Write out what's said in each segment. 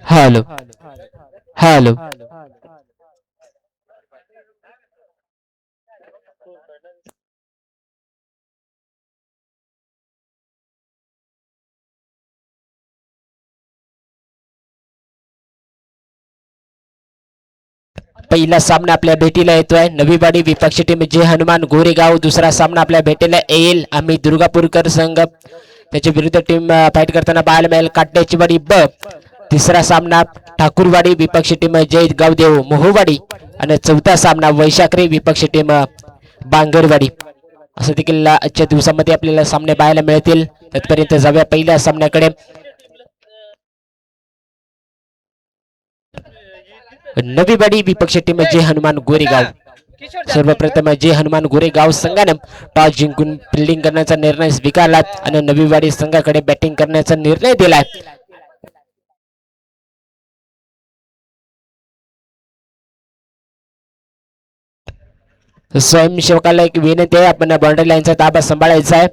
Hello hello. पहिला सामना आपल्या भेटीला येतोय नवीवाडी विपक्ष टीम जय हनुमान गोरेगाव. दुसरा सामना आपल्या भेटीला येईल आम्ही दुर्गापूरकर संघ त्याच्या विरुद्ध टीम फाईट करताना पाहायला मिळेल काट्याची वाडी ब. तिसरा सामना ठाकूरवाडी विपक्ष टीम जय गावदेव मोहोवाडी आणि चौथा सामना वैशाखरी विपक्ष टीम बांगरवाडी. असं देखील आजच्या दिवसामध्ये आपल्याला सामने पाहायला मिळतील. तत्पर्यंत जाऊया पहिल्या सामन्याकडे. नवीवाडी विपक्ष टीम जय हनुमान गोरेगाव. सर्वप्रथम जय हनुमान गोरेगाव संघाने टॉस जिंकून फिल्डिंग करण्याचा निर्णय स्वीकारला आणि नवीवाडी संघाकडे बॅटिंग करण्याचा निर्णय दिलाय. स्वयंसेवकाला एक विनंती आहे, आपण बाउंड्री लाईनचा ताबा सांभाळायचा आहे.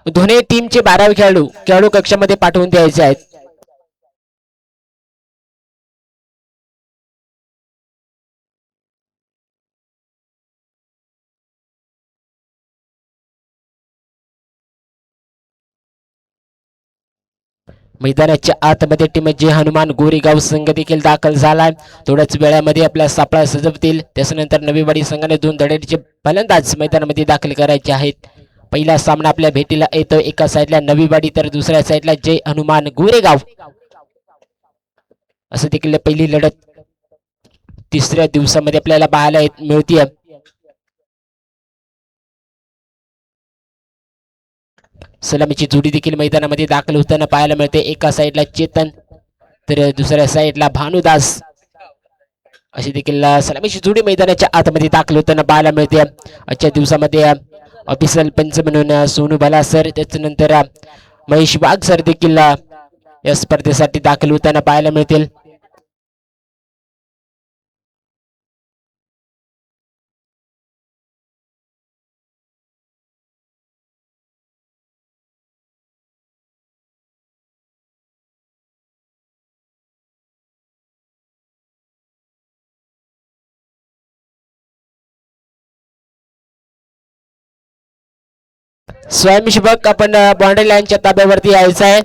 दोन्ही टीमचे 12 खेळाडू कक्षामध्ये पाठवून द्यायचे आहेत. मैदानाच्या आतमध्ये टीम जय हनुमान गोरेगाव संघ देखील दाखल झालाय. थोड्याच वेळामध्ये आपला सापळा सजवतील. त्यानंतर नवीवाडी संघाने 2 धडाडीचे फलंदाज मैदानामध्ये दाखल करायचे आहेत. पहिला सामना आपल्या भेटीला येतो एका साईडला नवीवाडी तर दुसऱ्या साईडला जय हनुमान गोरेगाव. असं देखील पहिली लढत तिसऱ्या दिवसामध्ये आपल्याला पाहायला मिळते. सलामीची जोडी देखील मैदानामध्ये दाखल होताना पाहायला मिळते. एका साईडला चेतन तर दुसऱ्या साईडला भानुदास अशी देखील सलामीची जोडी मैदानाच्या आतमध्ये दाखल होताना पाहायला मिळते. आजच्या दिवसामध्ये ऑफिशियल पंच म्हणून सोनू भला सर त्याच्यानंतर महेश वाघ सर देखील या स्पर्धेसाठी दाखल होताना पाहायला मिळतील. स्वयंसेवक आपण बाउंड्री लाईनच्या ताब्यावरती यायचं आहे.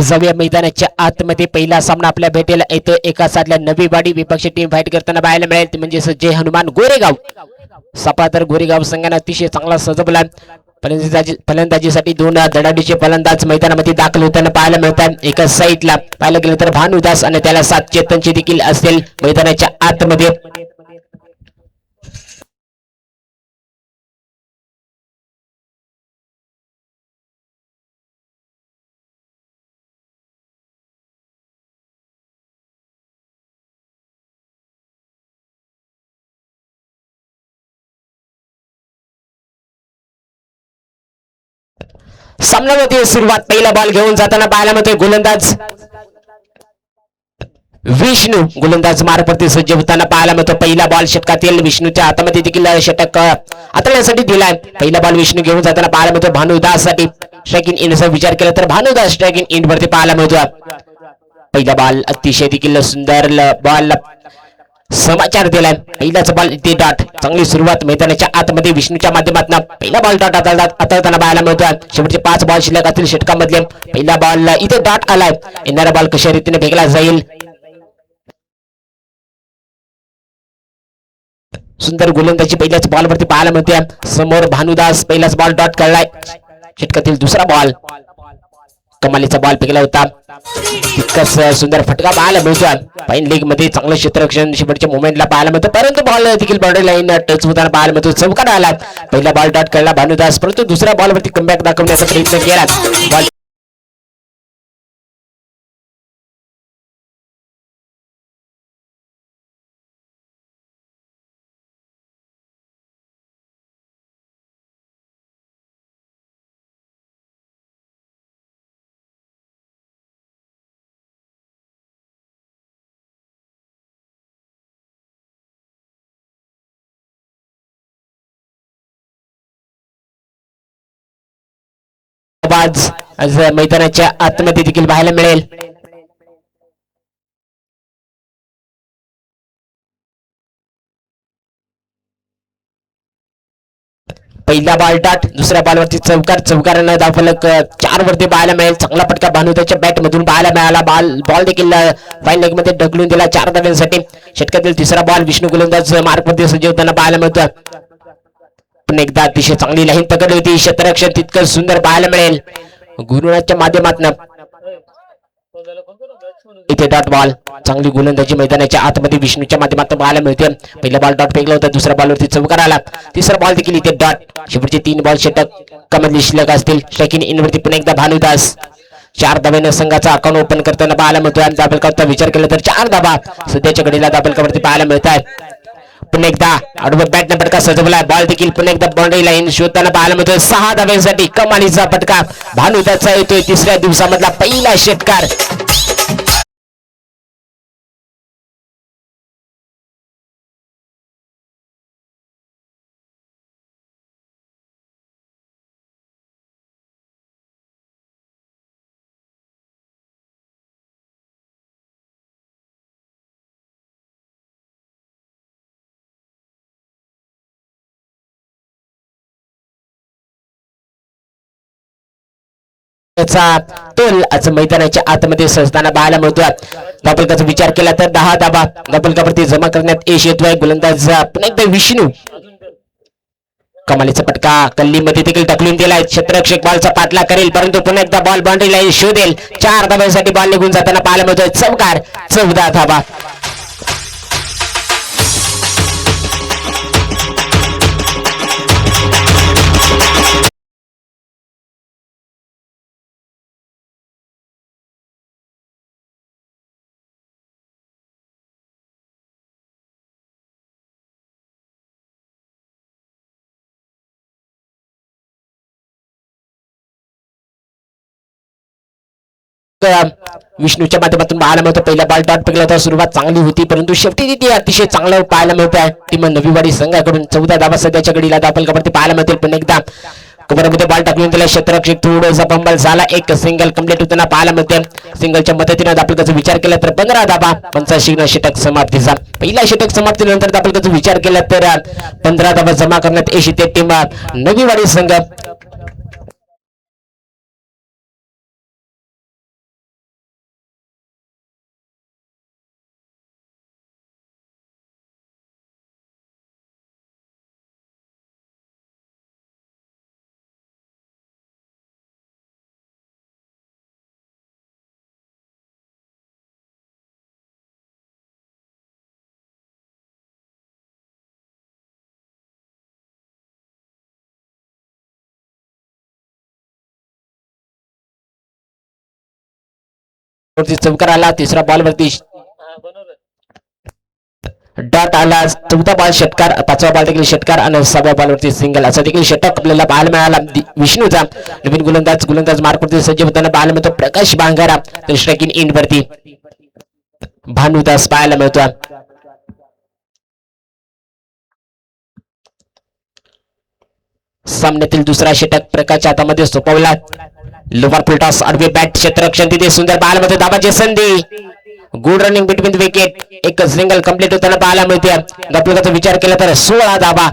जाऊया मैदानाच्या आतमध्ये. पहिला सामना आपल्या भेटीला येतो एका साईडला नवीवाडी विपक्ष टीम फाईट करताना पाहायला मिळेल ते म्हणजे जय हनुमान गोरेगाव. सपातर गोरेगाव संघाने अतिशय चांगला सजवला. फलंदाजीसाठी 2 धडाडीचे फलंदाज मैदानामध्ये दाखल होताना पाहायला मिळतात. एका साईडला पाहायला गेलं तर भानुदास आणि त्याला 7 चेतनची देखील असेल मैदानाच्या आतमध्ये. सामन्यामध्ये सुरुवात पहिला बॉल घेऊन जाताना पाहायला मिळतोय गोलंदाज विष्णू. गोलंदाज मार्गवरती सज्ज होताना पाहायला मिळतो. पहिला बॉल षटकातील विष्णूच्या हातामध्ये देखील षटक हाताळण्यासाठी दिलाय. पहिला बॉल विष्णू घेऊन जाताना पाहायला मिळतो भानुदास साठी. स्ट्रायकिंग इनचा विचार केला तर भानुदास स्ट्रायकिंग इन वरती पाहायला मिळतो. पहिला बॉल अतिशय देखील सुंदर बॉल समाचार दिलाय. पहिलाच बॉल इथे डॉट. चांगली सुरुवात मैदानाच्या आतमध्ये विष्णूच्या माध्यमातून पहिला बॉल डॉट आता पाहायला मिळतोय. शेवटचे 5 बॉल शिल्लक असतील षटकांमधले. पहिला बॉल इथे डॉट आलाय. येणारा बॉल कशा रीतीने फेकला जाईल. सुंदर गोलंदाजी पहिल्याच बॉल वरती पाहायला मिळते. समोर भानुदास पहिलाच बॉल डॉट करलाय. षटकातील दुसरा बॉल कमालीचा बॉल फेकला होता. तितकाच सुंदर फटका पाहायला मिळतोय. फाईन लीग मध्ये चांगलं क्षेत्ररक्षण शेवटच्या मोमेंटला पाहायला मिळतं, परंतु बॉल देखील बाउंड्री लाईन टच होताना पाहायला मिळतो. चौकार आला. पहिला बॉल डॉट करला भानुदास, परंतु दुसऱ्या बॉल वरती कमबॅक दाखवण्याचा प्रयत्न केला. बॉल आज मैदानाच्या आतमध्ये देखील पाहायला मिळेल. पहिला बॉल डॉट, दुसऱ्या बॉलवरती चौकारानं दाखवलं 4 वरती पाहायला मिळेल. चांगला फटका भानुदाच्या बॅट मधून पाहायला मिळाला. बॉल देखील फाईन लेग मध्ये ढकलून दिला 4 धाब्यांसाठी. षटकातील तिसरा बॉल विष्णू गोलंदाज मार्क मध्ये सज्ज होताना पाहायला मिळतो. पण एकदा अतिशय चांगली लाईन पकडली होती. क्षेत्ररक्षण तितकं सुंदर पाहायला मिळेल गुरुनाथच्या माध्यमातून. इथे डॉट बॉल. चांगली गोलंदाजी मैदानाच्या आतमध्ये विष्णूच्या माध्यमातून पाहायला मिळते. पहिला बॉल डॉट फेकला होता, दुसऱ्या बॉलवरती चौकार आला. तिसरा बॉल देखील इथे डॉट. शेवटचे 3 बॉल षटकांमधले शिल्लक असतील. स्ट्राइकिंग इन वरती पुन्हा एकदा भानुदास. 4 धाब्यानं संघाचा अकाउंट ओपन करताना पाहायला मिळतोय. आणि दाबल कवरचा विचार केला तर 4 धाबा सध्याच्या घडीला दाबल कवरती पाहायला मिळत आहे. पुन्हा एकदा आडवं बॅट न फटका सजवलाय. बॉल देखील पुन्हा एकदा बाउंड्री लाईन शोधताना पाहायला मिळतोय. 6 धाब्यांसाठी कमालीचा फटका भानुदासचा येतोय. तिसऱ्या दिवसामधला पहिला षटकार. तोल आज मैदानाच्या आतमध्ये सहजताना पाहायला मिळतोय. दाबलकाचा विचार केला तर 10 धाबा दाबलकावरती जमा करण्यात यश येतोय. गोलंदाज पुन्हा एकदा विष्णू. कमालीचा पटका कल्लीमध्ये देखील ढकलून दिलाय. क्षेत्ररक्षक बॉलचा पाठला करेल, परंतु पुन्हा एकदा बॉल बाउंड्री लाईन शोधेल. 4 धाब्यांसाठी बॉल निघून जाताना पाहायला मिळतोय. चौकार. 14 धाबा. विष्णूच्या माध्यमातून पाहायला मिळतं. पहिला बॉल डॉट फेकला होता. सुरुवात चांगली होती, परंतु शेवटी तिथे अतिशय चांगलं पाहायला मिळत आहे. टीम नवीवाडी संघाकडून 14 धाबा सध्याच्या घडीला दाबल कवरती पाहायला मिळतील. पण एकदा कव्हरमध्ये बॉल टाकून दिला. क्षेत्ररक्षक थोडासा फंबल झाला. एक सिंगल कंप्लीट होताना पाहायला मिळते. सिंगलच्या मदतीने दाबलकाचा विचार केला तर 15 धाबा. 85 षटक समाप्तीचा. पहिला षटक समाप्तीनंतर दाबलकाचा विचार केला तर 15 धाबा जमा करण्यात यश येते. टीम नवीवाडी संघ चौकार आला. तिसरा बॉल वरती डॉट आला. 14 बॉल षटकार. 5वा बॉल देखील षटकार आणि 6व्या बॉल वरती सिंगल असा देखील षटक आपल्याला पाहायला मिळाला. विष्णूचा नवीन गोलंदाज मार्क वरती सज्ज होताना पाहायला मिळतो. प्रकाश बांगारा तर स्ट्राइकिंग इन वरती भानुदास पाहायला मिळतो. सामन्यातील दुसरा षटक प्रकाशच्या हातामध्ये सोपवला. लोवर फुलटॉस आडवे बॅट क्षेत्ररक्षण तिथे सुंदर पाहायला मिळतो. दाबाची संधी good running between the wicket. एक सिंगल कंप्लीट होताना पाहायला मिळते. धावफलकाचा विचार केला तर 16 धावा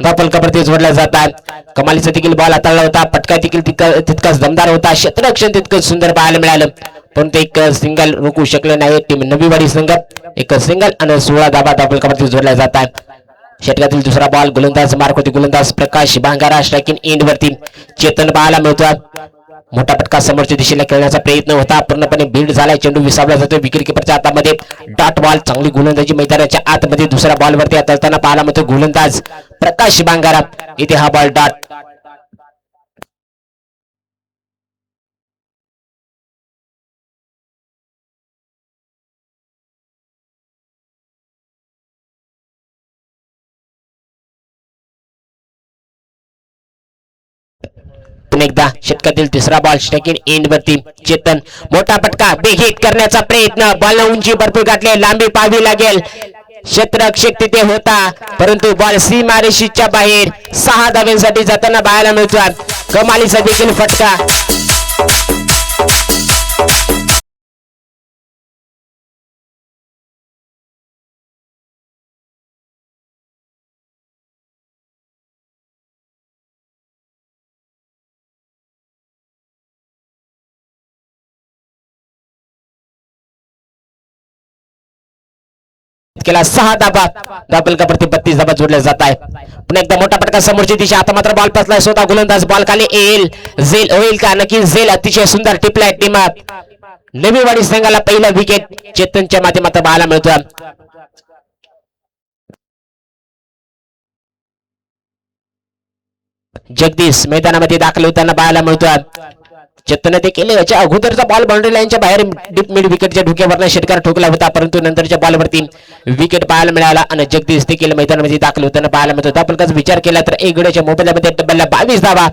धावफलकावरती जोडल्या जातात. कमालीचा देखील बॉल हाताळला होता. पटका देखील तितकाच दमदार होता. क्षेत्ररक्षण तितकंच सुंदर पाहायला मिळालं, पण ते एक सिंगल रोखू शकले नाही टीम नवीवाडी संघ. एक सिंगल आणि 16 धावा धावफलकावरती जोडल्या जातात. षटकातील दुसरा बॉल गोलंदाज मार्क होती. गोलंदाज प्रकाश भांगारा. स्ट्रायकिंग एंड वरती चेतन पाहायला मिळतो. मोठा पटका समोरच्या दिशेला खेळण्याचा प्रयत्न होता, पूर्णपणे बीड झालाय. चेंडू विसावला जातो विकेट किपरच्या हातामध्ये. Dot ball. चांगली गोलंदाजी मैदानाच्या आतमध्ये दुसऱ्या बॉलवरती हाताळताना पाहायला मिळतो गोलंदाज प्रकाश भांगारा. इथे हा बॉल डॉट. एकदा षटकातील तिसरा बॉल स्ट्रायकिंग एंड वरती चेतन. मोठा पटका बिग हिट करण्याचा प्रयत्न. बॉल उंची भरपूर गाठले. लांबी पाहावी लागेल. क्षेत्ररक्षक तिथे होता, परंतु बॉल सीमारेषेच्या बाहेर 6 धाव्यांसाठी जाताना पाहायला मिळतो. कमालीचा देखील फटका. केला 6 धाबा धावफलकावरती 32 धाबा जोडल्या जात आहे. पुन्हा एकदा मोठा पटका समोरची दिशा. आता मात्र बॉल पसलाय. स्वतः गोलंदाज बॉल खाली येईल. झेल होईल का? नक्की झेल. अतिशय सुंदर टिपलाय टीम नवीवाडी संघाला. पहिला विकेट चेतनच्या माध्यमातून पाहायला मिळतो. जगदीश मैदानामध्ये दाखल होताना पाहायला मिळतो. चेतन देखील याच्या अगोदरचा बॉल बाउंड्री लाईनच्या बाहेर डीप मिड विकेटच्या ढुक्यावर षटकार ठोकला होता, परंतु नंतरच्या बॉलवरती विकेट पाहायला मिळाला आणि जगदीश देखील मैदानामध्ये दाखल होताना पाहायला मिळतो. धावफलकाचा विचार केला तर एक गड्याच्या मोबाईलमध्ये डब्याला 22 धावा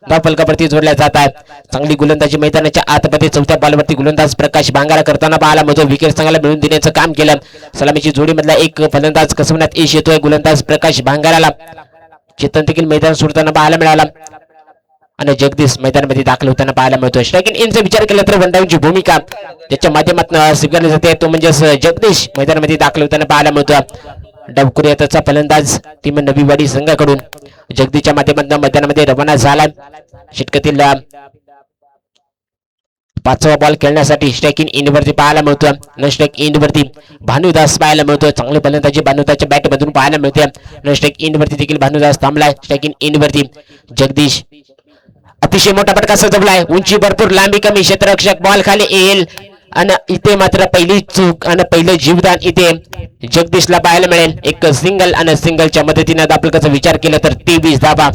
धावफलकावरती जोडल्या जात आहेत. चांगली गोलंदाजी मैदानाच्या आतमध्ये चौथ्या बॉलवरती गोलंदाज प्रकाश भांगारा करताना पाहायला मिळतो. विकेट संघाला मिळवून देण्याचं काम केलं. सलामीची जोडीमधला एक फलंदाज कसवण्यात यश येतोय गोलंदाज प्रकाश भांगाराला. चेतन देखील मैदान सोडताना पाहायला मिळाला आणि जगदीश मैदानामध्ये दाखल होताना पाहायला मिळतो. स्ट्रायकिंग इनचा विचार केला तर वनडाऊनची भूमिका ज्याच्या माध्यमातून स्वीकारली जाते तो म्हणजे जगदीश मैदानामध्ये दाखल होताना पाहायला मिळतो. डावखुऱ्याचा फलंदाज टीम नवीवाडी संघाकडून जगदीशच्या माध्यमातून मैदानामध्ये रवाना झाला. षटकातील 5वा बॉल खेळण्यासाठी स्ट्रायकिंग इन वरती पाहायला मिळतो. न स्ट्राइक इन वरती भानुदास पाहायला मिळतो. चांगली फलंदाजी भानुदासच्या बॅट मधून पाहायला मिळते. न स्ट्राइक इन वरती देखील भानुदास थांबलाय. स्ट्रायकिंग इन वरती जगदीश. अतिशय मोठा पटका सजवलाय. उंची भरपूर, लांबी कमी. क्षेत्ररक्षक बॉल खाली येईल आणि इथे मात्र पहिली चूक आणि पहिलं जीवदान इथे जगदीशला पाहायला मिळेल. एक सिंगल आणि सिंगलच्या मदतीने धावफलकाचा विचार केला तर 23 धावा.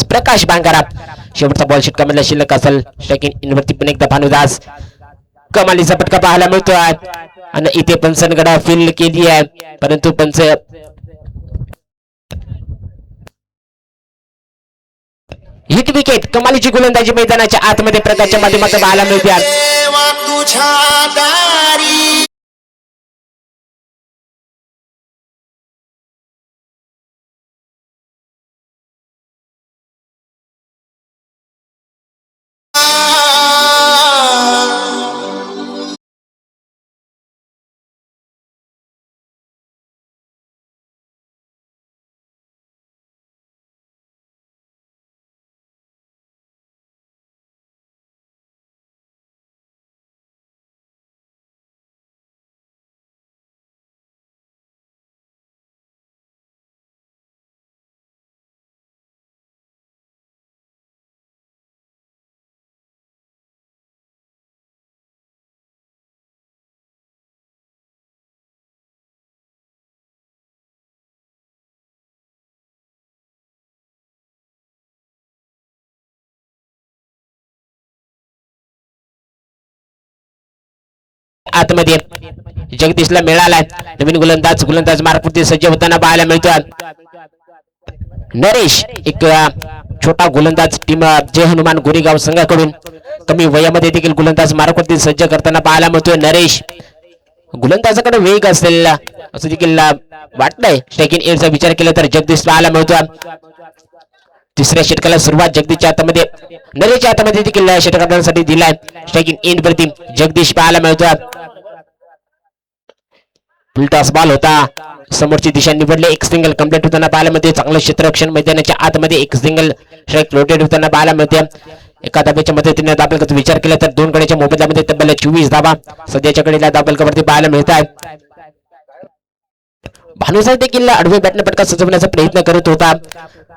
प्रकाश भांगारा. शेवटचा बॉल षटकामधला शिल्लक असेल. स्ट्रायकिंग इन वरती पण एकदा भानुदास. कमालीचा पटका पाहायला मिळतो आणि इथे पंचनगडा फील्ड केली आहे, परंतु पंच हिट विकेट. कमालीची गोलंदाजी मैदानाच्या आतमध्ये प्रकाशच्या माध्यमातून पाहायला मिळते. आतमध्ये जगदीशला मिळालाय. नवीन गोलंदाज मार्कवरती सज्ज होताना पाहायला मिळतोय. नरेश एक छोटा गोलंदाज टीम जय हनुमान गोरेगाव संघाकडून कमी वयामध्ये देखील गोलंदाज मार्कवरती सज्ज करताना पाहायला मिळतोय. नरेश गोलंदाजाकडे वेग असेल असं देखील वाटतंय. स्ट्रायकिंग एंडचा विचार केला तर जगदीश पाहायला मिळतोय. तिसऱ्या षटकाला सुरुवात जगदीशच्या हातामध्ये नरेशच्या हातामध्ये देखील षटक करण्यासाठी दिलाय. स्ट्रायकिंग एंड वरती जगदीश पाहायला मिळतोय. फुलटॉस बॉल होता. समोरची दिशा निवडली. एक सिंगल कंप्लीट होताना पाहायला मिळते. चांगलं क्षेत्ररक्षण मैदानाच्या आतमध्ये एक सिंगल स्ट्राईक लोटेड होताना पाहायला मिळते. एका धाब्याच्या मदतीने दाबलकाचा विचार केला तर दोन गड्याच्या मोबदल्यामध्ये तब्बल 24 धाबा सध्याच्या कडेला दाबलकावरती पाहायला मिळत आहेत. भानुसार देखील आडवे बॅटने पटका सजवण्याचा प्रयत्न करत होता.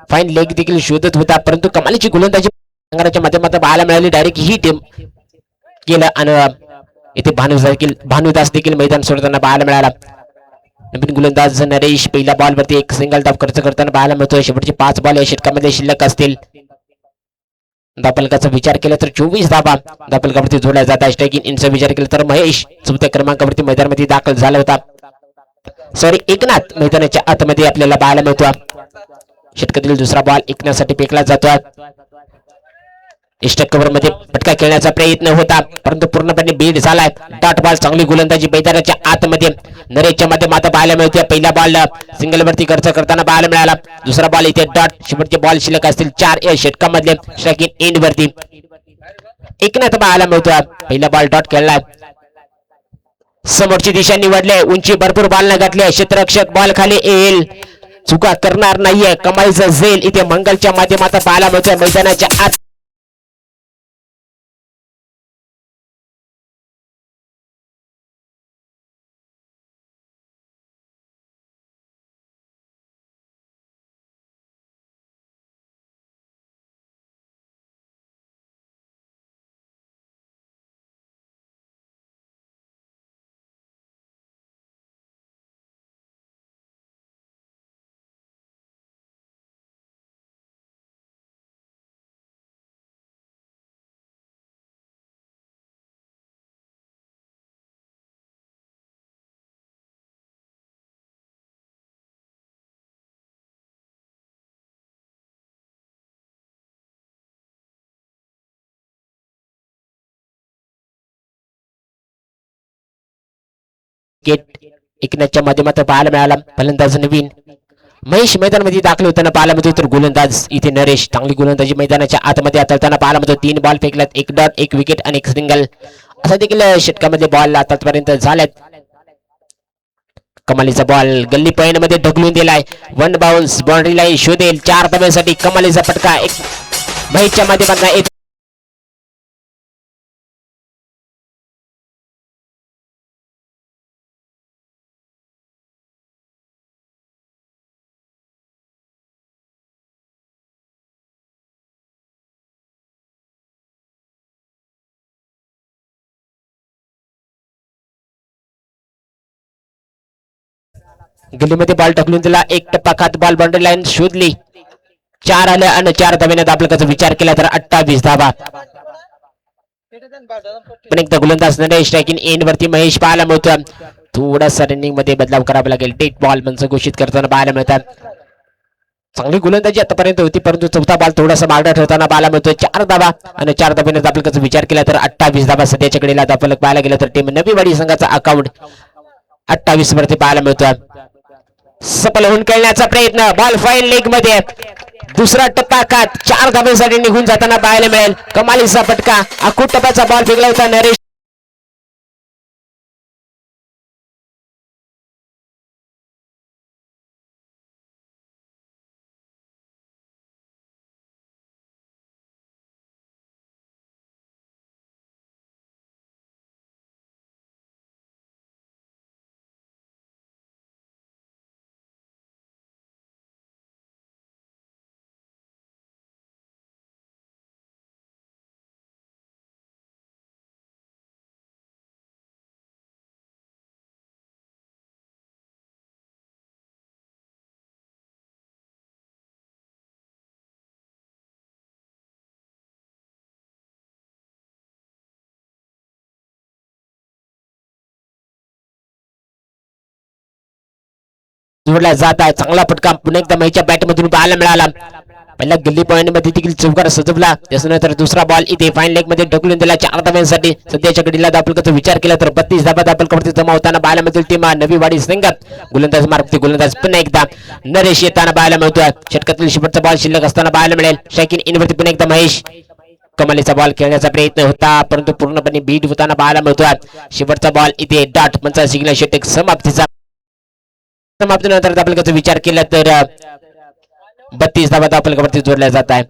फाईन लेग देखील शोधत होता परंतु कमालीची गोलंदाजी संघाच्या माध्यमातून पाहायला मिळाली. डायरेक्ट ही टीम केलं आणि इथे भानुदास देखील मैदान सोडताना पाहायला मिळाला. नवीन गोलंदाज नरेश पहिल्या बॉलवरती एक सिंगल धाव खर्च करताना पाहायला मिळतोय. शेवटचे 5 बॉल या षटकामध्ये शिल्लक असतील. दापलकाचा विचार केला तर 24 धाबा दापलकावरती जोडल्या जात आहे. स्ट्रायकिंग इनचा विचार केला तर महेश 4थ्या क्रमांकावरती मैदानामध्ये दाखल झाला होता. सॉरी एकनाथ मैदानाच्या आतमध्ये आपल्याला पाहायला मिळतो. षटकातील दुसरा बॉल एकनाथसाठी फेकला जातोय. इष्ट कव्हर मध्ये फटका खेळण्याचा प्रयत्न होता परंतु पूर्णपणे बीट झालाय. डॉट बॉल चांगली गोलंदाजी मैदानाच्या आतमध्ये नरेशच्या माध्यमातून पाहायला मिळते. पहिला बॉल सिंगल वरती खर्च करताना पाहायला मिळाला. दुसरा बॉल इथे डॉट. शेवटचे बॉल शिल्लक असतील 4 या षटकामधले स्ट्रायकिंग एंड वरती एकनाथ पाहायला मिळतो. पहिला बॉल डॉट खेळलाय. समोरची दिशा निवडले. उंची भरपूर बॉल न घातले. क्षेत्ररक्षक बॉल खाली येईल. चुका करणार नाहीये. कमाईचा झेल इथे मंगलच्या माध्यमातून पाहायला मिळतोय. मैदानाच्या आत एकनाथच्या माध्यमातून पाहायला मिळाला. फलंदाज नवीन महेश मैदानामध्ये दाखल होताना पाहायला मिळतो तर गोलंदाज इथे नरेश चांगली गोलंदाजी मैदानाच्या आतमध्ये आताना पाहायला मिळतो. 3 बॉल फेकल्यात. 1 डॉट 1 विकेट आणि 1 सिंगल असा देखील षटकामध्ये बॉल आतापर्यंत झाल्यात. कमालीचा बॉल गल्ली पॉइंट मध्ये ढकलून दिलाय. 1 बाउन्स बाउंड्री लाईन शोधेल. 4 धाब्यांसाठी कमालीचा फटका महेशच्या माध्यमातून गल्लीमध्ये बॉल ढकलून दिला. 1 टप्पा खात बॉल बाउंड्री लाईन शोधली. 4 आले आणि 4 धाब्याने दाबलकाचा विचार केला तर 28 धाबा. पण एकदा गोलंदाज नरेश स्ट्रायकिंग एंड वरती महेश पाहायला मिळतो. थोडासा रनिंग मध्ये बदलाव करावा लागेल. डेट बॉल म्हणजे घोषित करताना पाहायला मिळतात. चांगली गोलंदाजी आतापर्यंत होती परंतु चौथा बॉल थोडासा मागडा ठेवताना पाहायला मिळतोय. 4 धाबा आणि 4 धाब्याने दाबलकाचा विचार केला तर 28 धाबा. सध्याच्या कडेला दाबलक पाहायला गेला तर टीम नवीवाडी संघाचा अकाउंट 28 वरती पाहायला मिळतोय. सफल होऊन खेळण्याचा प्रयत्न. बॉल फाईन लेग मध्ये दुसरा टप्पा खात 4 धाब्यांसाठी निघून जाताना पाहायला मिळेल. कमालीचा फटका. आखूट टप्प्याचा बॉल फेकला होता नरेश जोडला जात आहे. चांगला फटका पुन्हा एकदा मैच्या बॅट मधून पाहायला मिळाला. पहिला गल्ली पॉइंट मध्ये देखील चौकार सजवला. त्यानंतर दुसरा बॉल इथे फाईन लेग मध्ये ढकलून दिला 4 धावांसाठी. सध्याच्या घडीला दाखल विचार केला तर 32 धावा दाखल जमा होताना पाहायला मिळतील टीम नवीवाडी संघ. गोलंदाज मारते गोलंदाज पुन्हा एकदा नरेश येताना पाहायला मिळतोय. षटकातील शेवटचा बॉल शिल्लक असताना पाहायला मिळेल. शैकीन इनवरती पुन्हा एकदा महेश. कमालीचा बॉल खेळण्याचा प्रयत्न होता परंतु पूर्णपणे बीट होताना पाहायला मिळतोय. शेवटचा बॉल इथे डॉट पंचा सिग्नल षटक समाप्तीचा. समाप्तीनंतर दाखल विचार केला तर 32 धावा दाखल जोडल्या जात आहे.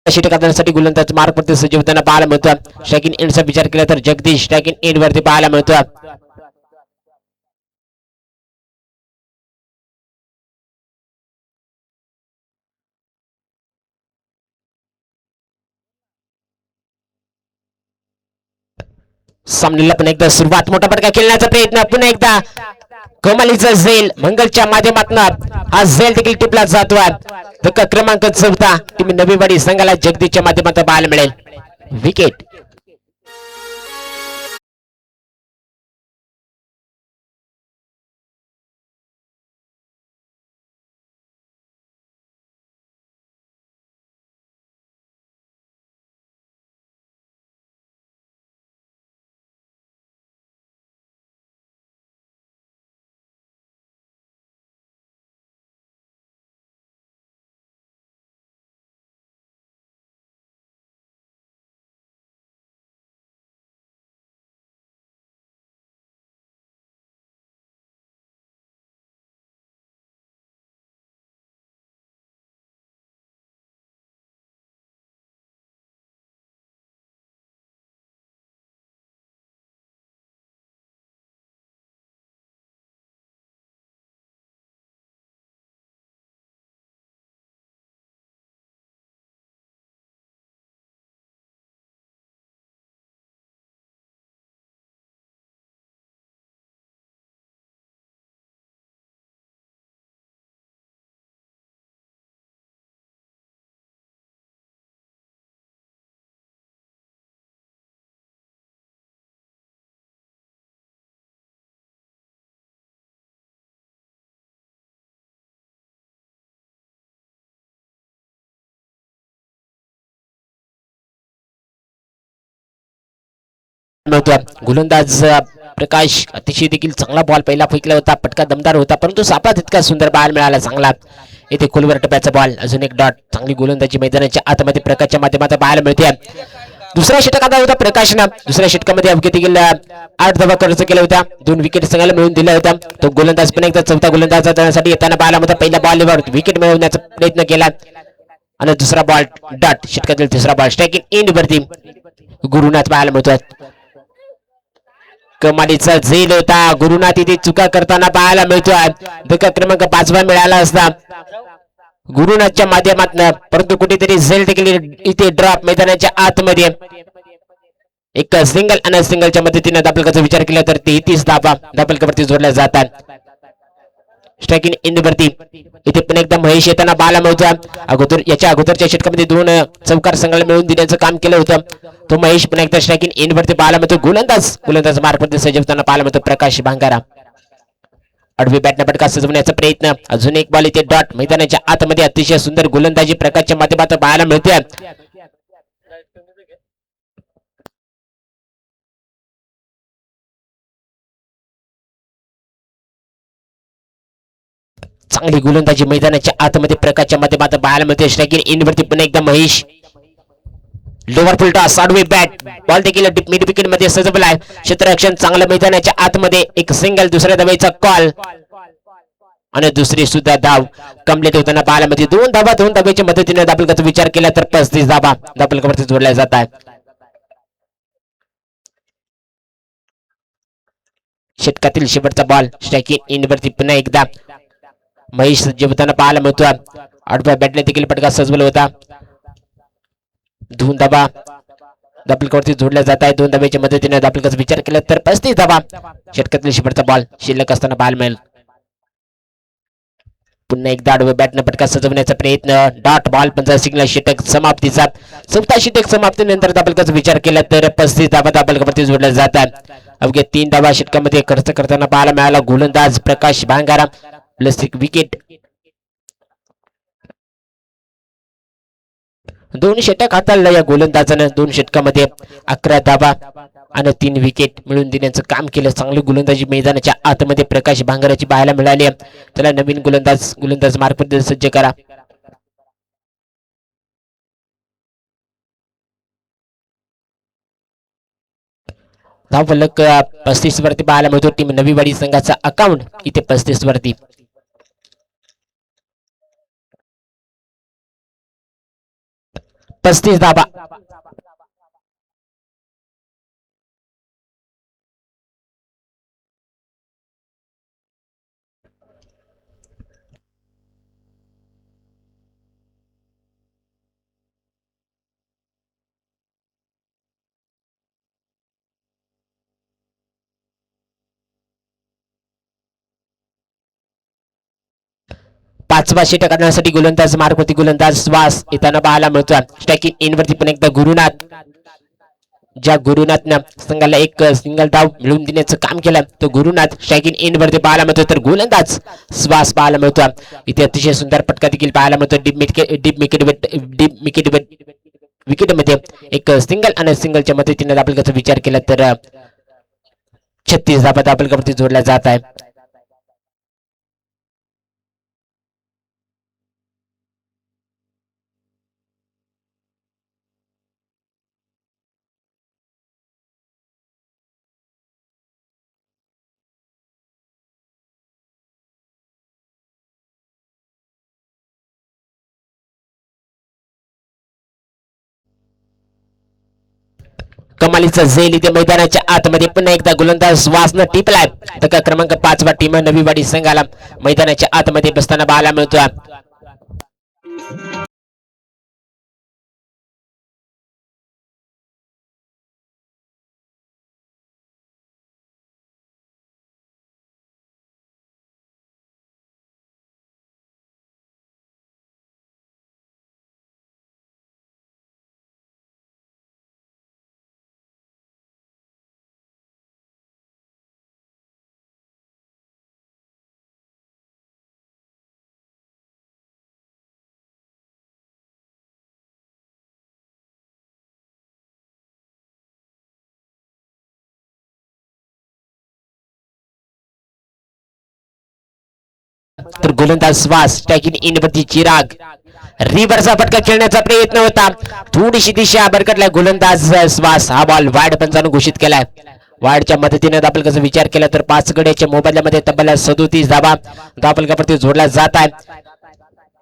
षटकासाठी गोलंदाज मार्ग प्रति सजीवताना पाहायला मिळतो. शैकीन एंडचा विचार केला तर जगदीश शैकीन एंड वरती पाहायला मिळतो. सामन्याला पुन्हा एकदा सुरुवात मोठा फटका खेळण्याचा प्रयत्न पुन्हा एकदा कमालीचा झेल मंगलच्या माध्यमातून हा झेल देखील टिपला जातोय. धक्का क्रमांक 14 टीम नवीवाडी संघाला जगदीशच्या माध्यमातून पाहायला मिळेल. विकेट गोलंदाज प्रकाश अतिशय देखील चांगला बॉल पहिला फेकला होता. पटका दमदार होता परंतु सापळा तितका सुंदर बॉल मिळाला चांगला. इथे खोलवर टप्प्याचा बॉल अजून एक डॉट. चांगली गोलंदाजी मैदानाच्या आतमध्ये प्रकाशच्या माध्यमातून पाहायला मिळते. दुसऱ्या षटकात होता प्रकाशनं. दुसऱ्या षटकामध्ये अवघे देखील 8 धावा खर्च केल्या होत्या. 2 विकेट संघाला मिळवून दिल्या होत्या. तो गोलंदाज पण एकदा चौथा गोलंदाज करण्यासाठी येताना पाहायला मिळतो. पहिल्या बॉलवर विकेट मिळवण्याचा प्रयत्न केला आणि दुसरा बॉल डॉट. षटकातील तिसरा बॉल स्ट्राइक इन वरती गुरुनाथ पाहायला मिळतो. कमालीचा झेल होता. गुरुनाथ इथे चुका करताना पाहायला मिळतोय. धक्का क्रमांक 5 मिळाला असता गुरुनाथच्या माध्यमातून, परंतु कुठेतरी झेल देखील इथे ड्रॉप मैदानाच्या आतमध्ये. एक सिंगल आणि सिंगलच्या मदतीने दाबलकाचा विचार केला तर 33 धावा दाबलकावरती जोडल्या जातात. स्ट्रायकिंग एंड वरती इथे पण एकदा महेश येताना बाला मिळतोय. याच्या अगोदरच्या षटकामध्ये 2 चौकार संघाला मिळून देण्याचं काम केलं होतं. तो महेश पण एकदा स्ट्रायकिंग एंड वरती पाहायला मिळतो. गोलंदाज मार्गमध्ये सज्ज होताना पाहायला मिळतो प्रकाश भांगारा. आडवी बॅटने फटका सजवण्याचा प्रयत्न. अजून एक बॉल इथे डॉट मैदानाच्या आतमध्ये. अतिशय सुंदर गोलंदाजी प्रकाशच्या माध्यमातून पाहायला मिळते. चांगली गोलंदाजी मैदानाच्या आतमध्ये प्रकाशच्या माध्यमातून पाहायला मिळते. स्ट्रायकिंग एंड वरती पुन्हा एकदा महेश. लोवर फुल टॉस, आडवी बॅट, बॉल देखील मिड विकेट मध्ये सजवलाय. क्षेत्ररक्षण चांगलं मैदानाच्या आतमध्ये. एक सिंगल, दुसऱ्या धावेचा कॉल आणि दुसरी सुद्धा धाव कंप्लीट होताना पाहायला मिळते. 2 धावा 2 धावेच्या मदतीने दाबलकाचा विचार केला तर 35 धावा दाबलकावरती जोडल्या जात आहेत. षटकातील शेवटचा बॉल. स्ट्रायकिंग एंड वरती पुन्हा एकदा महेश जेवताना पाहायला मिळतो. आडव्या बॅटने देखील फटका सजवला होता. 2 धावा दाबलकावरती जोडल्या जात आहे. 2 धावेच्या मदतीने दाबलकाचा विचार केला तर 35 धावा. षटकातील शेवटचा बॉल शिल्लक असताना पाहायला मिळेल. पुन्हा एकदा आडव्या बॅटने फटका सजवण्याचा प्रयत्न. डॉट बॉल, 15 सिंगल षटक समाप्तीचा. 4था षटक समाप्तीनंतर दाबलकाचा विचार केला तर 35 धावा दाबलकावरती जोडल्या जातात. अवघ्या 3 धावा षटकामध्ये खर्च करताना पाहायला मिळाला गोलंदाज प्रकाश भांगारा. Plus 1 wicket. 2 षटक हाताळलं या गोलंदाजानं. 2 षटकामध्ये 11 धावा आणि 3 विकेट मिळून देण्याचं काम केलं. चांगली गोलंदाजी मैदानाच्या आतमध्ये प्रकाश भांगराची पाहायला मिळाली. त्याला नवीन गोलंदाज मार्गमध्ये सज्ज करा. धाव फलक 35 वरती पाहायला मिळतो. टीम नवीवाडी संघाचा अकाउंट इथे 35 वरती. 35 धावा. पाचवा षटक करण्यासाठी गोलंदाज मार्गवरती गोलंदाज श्वास येताना पाहायला मिळतो. स्ट्रायकिंग इन वरती पण एकदा गुरुनाथ. ज्या गुरुनाथनं संघाला एक सिंगल धाव मिळवून देण्याचं काम केलं तो गुरुनाथ स्ट्रायकिंग इन वरती पाहायला मिळतो. तर गोलंदाज श्वास पाहायला मिळतो. इथे अतिशय सुंदर पटका देखील पाहायला मिळतो. डीप विकेट मध्ये एक सिंगल आणि सिंगलच्या मदतीने आपल्याला विचार केला तर 36 धावा आपल्यावरती जोडल्या जात आहे. कमालीचा झेल इथे मैदानाच्या आतमध्ये पुन्हा एकदा गोलंदाज वासनं टिपलाय. धक्का क्रमांक 5 वा टीम नवीवाडी संघाला मैदानाच्या आतमध्ये बसताना पाहायला मिळतो. तर गोलंदाज श्वास स्ट्रायकिंग इन वरती चिराग. रिव्हर्सचा फटका खेळण्याचा प्रयत्न होता. थोडीशी दिशा बरकटला. गोलंदाज श्वास हा बॉल वाईड पंचाने घोषित केलाय. वाईडच्या मदतीने दाबलकाचा विचार केला तर 5 गड्याच्या मोबाईलमध्ये तब्बल 37 धावा दाबलकावरती जोडला जात आहे.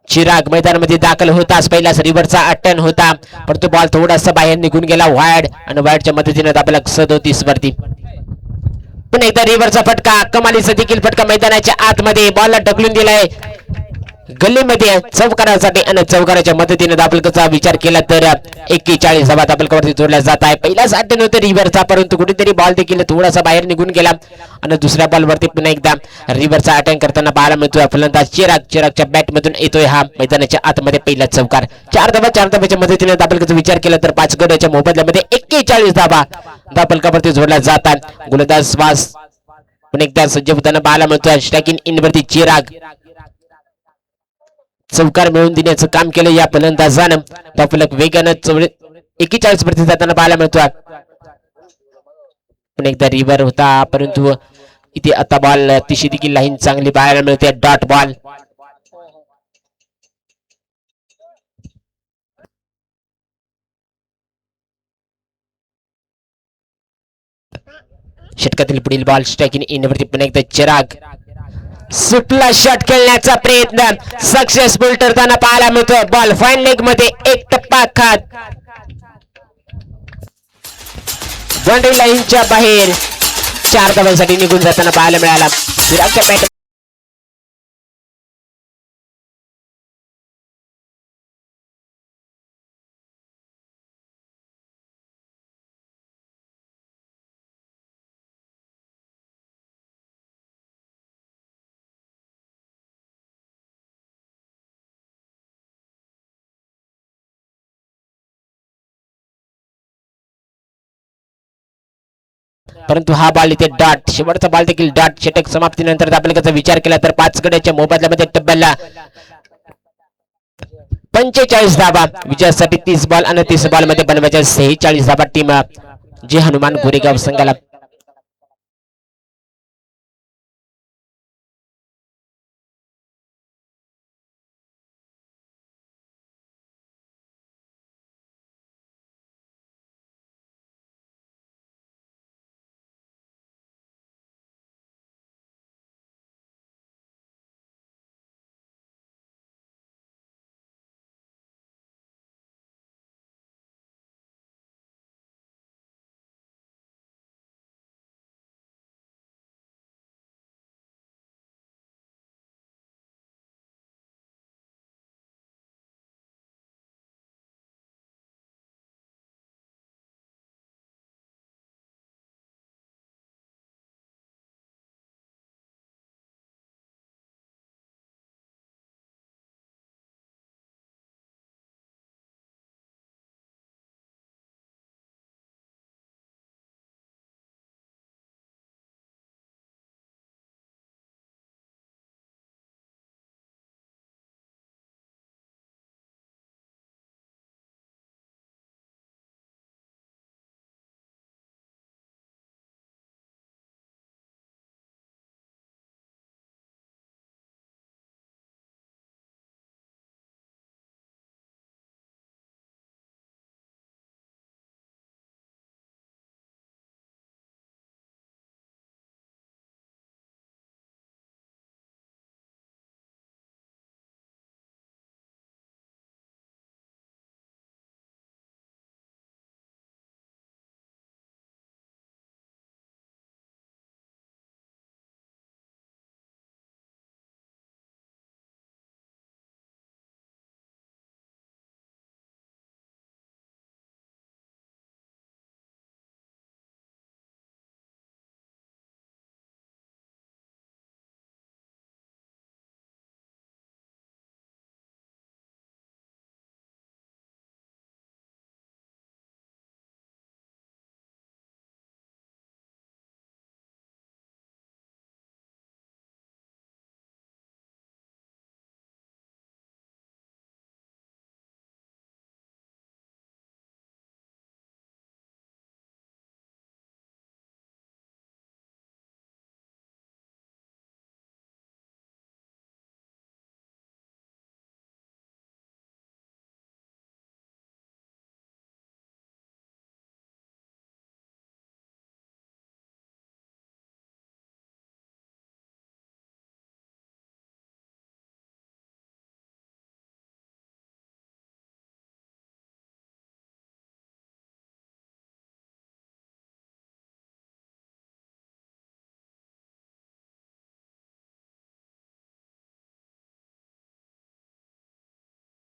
चिराग मैदानामध्ये दाखल होताच पहिलाच रिव्हर्सचा अटॅन होता परंतु बॉल थोडासा बाहेर निघून गेला वाईड आणि वाईडच्या मदतीने दाबलक 37 वरती. पुन्हा एकदा रिव्हरचा फटका, कमालीचा देखील फटका मैदानाच्या आतमध्ये, बॉलला ढकलून दिलाय गल्लीमध्ये चौकारासाठी आणि चौकाराच्या मदतीने दाबलकाचा विचार केला तर 41 धावा दाबलकावरती जोडल्या जात आहे. पहिलाच अटेम्प्ट होता रिव्हरचा, परंतु कुठेतरी बॉल देखील थोडासा बाहेर निघून गेला आणि दुसऱ्या बॉलवरती पुन्हा एकदा रिव्हरचा अटॅक करताना पाहायला मिळतोय फलंदाज चिरागच्या बॅट मधून येतोय हा मैदानाच्या आतमध्ये पहिला चौकार. 4 धाब्याच्या मदतीने दाबलकाचा विचार केला तर 5 गड्याच्या मोबदल्यामध्ये 41 धावा दाबलकावरती जोडल्या जातात. गोलंदाज वास पुन्हा एकदा सज्ज होताना पाहायला मिळतोय. स्ट्रायकिंग इन वरती चिराग चौकार मिळवून देण्याचं काम केलं या फलंदाजानं. तो फलक वेगानं 41 वरती जाताना पाहायला मिळतोय. पण एकदा रिव्हर होता, परंतु इथे आता बॉल तिशी देखील लाईन चांगली पाहायला मिळते. डॉट बॉल षटकातील पुढील बॉल स्ट्रायकिंग इन वरती पुन्हा एकदा चिराग सुटला शॉट खेळण्याचा प्रयत्न सक्सेसफुल ठरताना पाहायला मिळतोय. बॉल फाईन लेग मध्ये एक टप्पा खात बाउंड्री लाईनच्या बाहेर 4 धावांसाठी निघून जाताना पाहायला मिळाला. चिरागच्या बॅट परंतु हा बॉल इथे डॉट, शेवटचा बॉल देखील डॉट. षटक समाप्तीनंतर दाबलकाचा विचार केला तर 5 गड्याच्या मोबदल्यामध्ये तब्बल 45 धावा विजयासाठी 30 बॉल आणि 30 बॉल मध्ये बनवायच्या 46 धावा टीम जे हनुमान गोरेगाव संघाला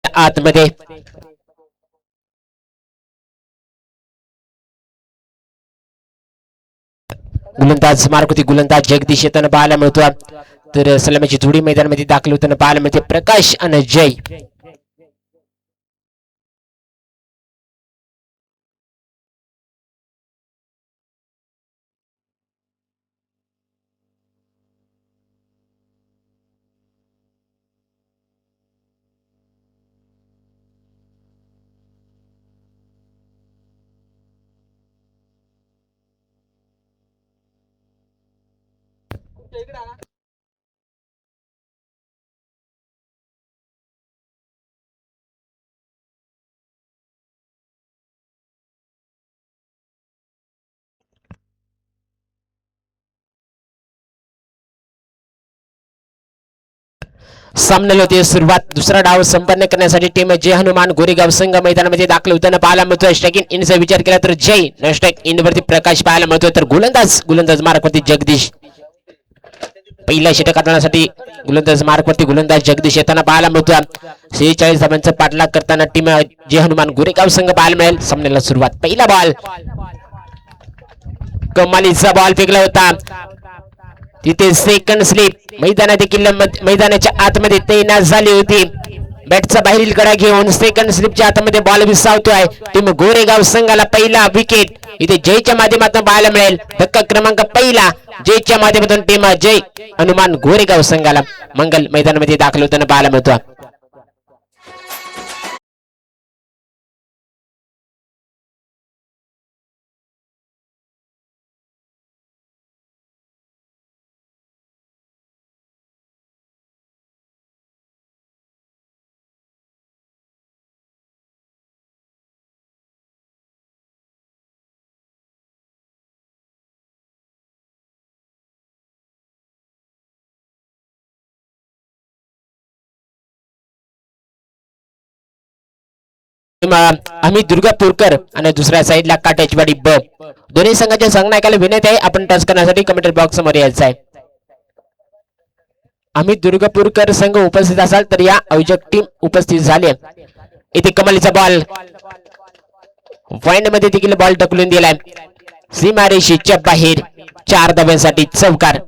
मैदानाच्या आतमध्ये. गोलंदाज मारकुती गोलंदाज जगदीश येताना पाहायला मिळतो. तर सलामीची जोडी मैदानामध्ये दाखल होताना पाहायला मिळते प्रकाश आणि जय. सामन्याला होती सुरुवात. दुसरा डाव संपन्न करण्यासाठी टीम जय हनुमान गोरेगाव संघ मैदानामध्ये दाखल होताना पाहायला मिळतोय. स्ट्रायकिंग इनचा विचार केला तर जय, स्ट्राईक इन वरती प्रकाश पाहायला मिळतोय. तर गोलंदाज मार्कवरती जगदीश. पहिल्या षटक करण्यासाठी गोलंदाज मार्कवरती गोलंदाज जगदीश येताना पाहायला मिळतोय. 46 धावांचा पाठलाग करताना टीम जय हनुमान गोरेगाव संघ पाहायला मिळेल. सामन्याला सुरुवात. पहिला बॉल, कमालीचा बॉल फेकला होता. तिथे सेकंड स्लिप मैदानाच्या आतमध्ये तैनात झाली होती. बॅटचा बाहेरील कडा घेऊन सेकंड स्लिपच्या आतमध्ये बॉल विसावतोय. टीम गोरेगाव संघाला पहिला विकेट इथे जयच्या माध्यमातून पाहायला मिळेल. धक्का क्रमांक पहिला जयच्या माध्यमातून टीम जय हनुमान गोरेगाव संघाला मंगल मैदानामध्ये दाखल होताना पाहायला मिळतो. आम्ही दुर्गापूरकर आणि दुसऱ्या साईडला काटेचवाडी ब. दोन्ही संघाच्या संघनायकाला विनंती आहे आपण टच करण्यासाठी कमेंट बॉक्स समोर यायचं आहे. आम्ही दुर्गापूरकर संघ उपस्थित असाल तर या आयोजक टीम उपस्थित झाले. इथे कमालीचा बॉल पॉइंट मध्ये देखील बॉल ढकलून दिलाय. सीमारेषेच्या बाहेर 4 धावांसाठी चौकार.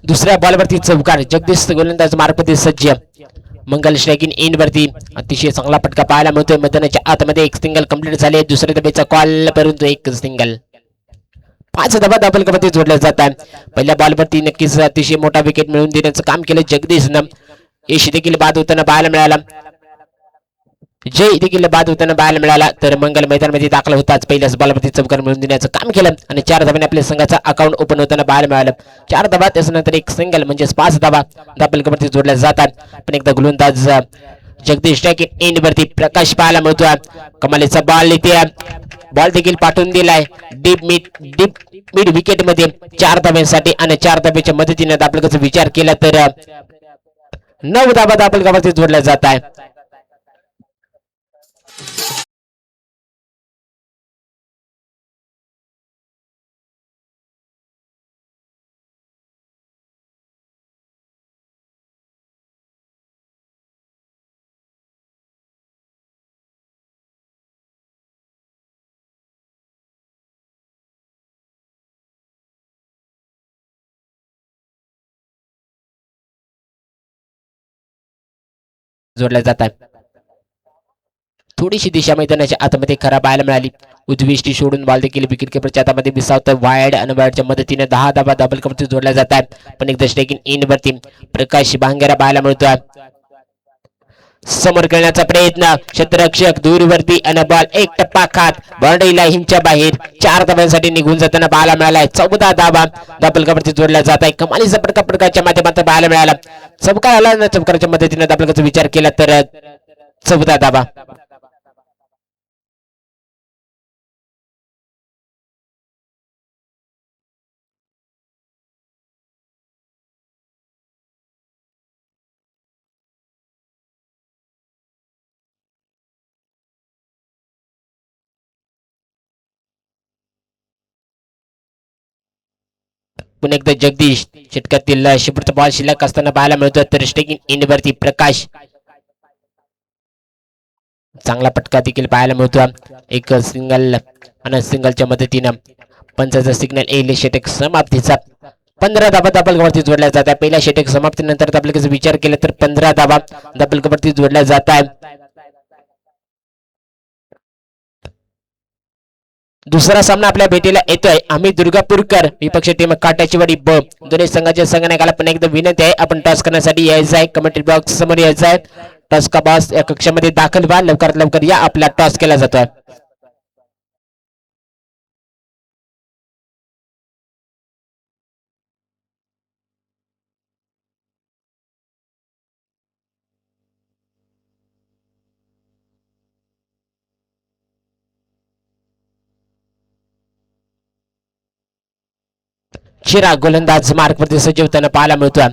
दुसऱ्या बॉलवरती चौकार. जगदीश गोलंदाज मार्फत सज्ज. मंगल स्ट्रायकिंग इन वरती अतिशय चांगला फटका पाहायला मिळतोय. मैदानाच्या आतमध्ये एक सिंगल कंप्लीट झाले. दुसऱ्या धाब्याचा कॉल परंतु एक सिंगल. 5 धाबा दाबलकवरती जोडल्या जात आहे. पहिल्या बॉलवरती नक्कीच अतिशय मोठा विकेट मिळवून देण्याचं काम केलं जगदीशनं. यश देखील बाद होताना पाहायला मिळाला. जय देखील बाद होताना पाहायला मिळाला. तर मंगल मैदानामध्ये दाखल होताच पहिल्याच बॉलवरती चौकार मिळवून देण्याचं काम केलं आणि 4 धाब्याने आपल्या संघाचा अकाउंट ओपन होताना पाहायला मिळालं. 4 धाबा त्याच्यानंतर एक सिंगल म्हणजे 5 धाबा दाबलकवरती जोडल्या जातात. पण एकदा गोलंदाज जगदीश स्ट्रायकिंग इन वरती प्रकाश पाहायला मिळतोय. कमालीचा बॉल इथे बॉल देखील पाठवून दिलाय डीप मिड विकेट मध्ये 4 धाब्यांसाठी आणि 4 धाब्याच्या मदतीने दाबलकाचा विचार केला तर 9 धाबा दाबलकावरती जोडल्या जात आहे. जोडल्या जात आहे. थोडीशी दिशा मैदानाच्या आतमध्ये खराब पाहायला मिळाली. उजवीष्टी सोडून बॉल देखील विकेट किपरच्या हातामध्ये विसावतोय. वाईड आणि वाईडच्या मदतीने 10 धाबा डबल कवरती जोडल्या जातात. पण एकदा स्ट्रायकिंग इन वरती प्रकाश भांगेरा पाहायला मिळतोय. समोर खेळण्याचा प्रयत्न क्षेत्ररक्षक दूरवरती आणि बॉल एक टप्पा खात बाउंड्री लाईनच्या बाहेर 4 धाब्यांसाठी निघून जाताना पाहायला मिळालाय. 14 धाबा डबल कवरती जोडल्या जात आहे. कमालीचा फटका प्रकारच्या माध्यमातून पाहायला मिळाला. चौकार आला ना चौकाराच्या मदतीने डबल कवरचा विचार केला तर 14 धाबा. पुन्हा एकदा जगदीश षटकातील शेवटचा बॉल शिल्लक असताना पाहायला मिळतो तर स्टेकिंग इन वरती प्रकाश चांगला पटका देखील पाहायला मिळतो एक सिंगल आणि सिंगलच्या मदतीनं पंचाचा सिग्नल येईल षटक समाप्तीचा 15 धाबा दाबलकावरती जोडल्या जात आहे पहिल्या षटक समाप्तीनंतर दाबलकाचा विचार केला तर 15 धाबा दाबलकावरती जोडल्या जात आहे दुसरा सामना आपल्या भेटीला येतोय आम्ही दुर्गापूरकर विपक्ष टीम काट्याची वाडी ब दोन्ही संघाच्या संघनायकाला पण एकदा विनंती आहे आपण टॉस करण्यासाठी यायचं आहे कमेंट्री बॉक्स समोर यायचं आहे टॉस का बॉस या कक्षामध्ये दाखल व्हा लवकरात लवकर या आपला टॉस केला जातोय चिराग गोलंदाज मार्कवरती सज्ज होताना पाहायला मिळतोय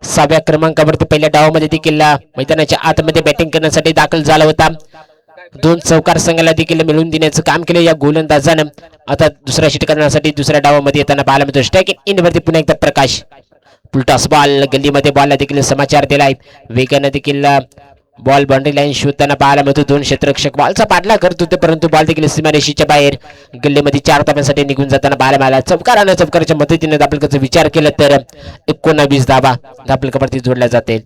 6व्या क्रमांकावरती पहिल्या डावामध्ये देखील मैदानाच्या आतमध्ये बॅटिंग करण्यासाठी दाखल झाला होता दोन चौकार संघाला देखील मिळून देण्याचं काम केलं या गोलंदाजानं आता दुसऱ्या षटकासाठी दुसऱ्या डावामध्ये येताना पाहायला मिळतो स्ट्राईक इन वरती पुन्हा एकदा प्रकाश पुलटॉस बॉल गल्लीमध्ये बॉलला देखील समाचार दिलाय वेगानं देखील बॉल बाउंड्री लाईन शोधताना पाहायला मिळतो दोन क्षेत्ररक्षक बॉलचा पाठला करत होते परंतु बॉल देखील सीमारेषेच्या बाहेर गल्लीमध्ये 4 धाब्यांसाठी निघून जाताना पाहायला मिळाला चौकारानं चौकाराच्या मदतीने दाबलकाचा विचार केला तर 19 धाबा दाबलकावरती जोडल्या जाते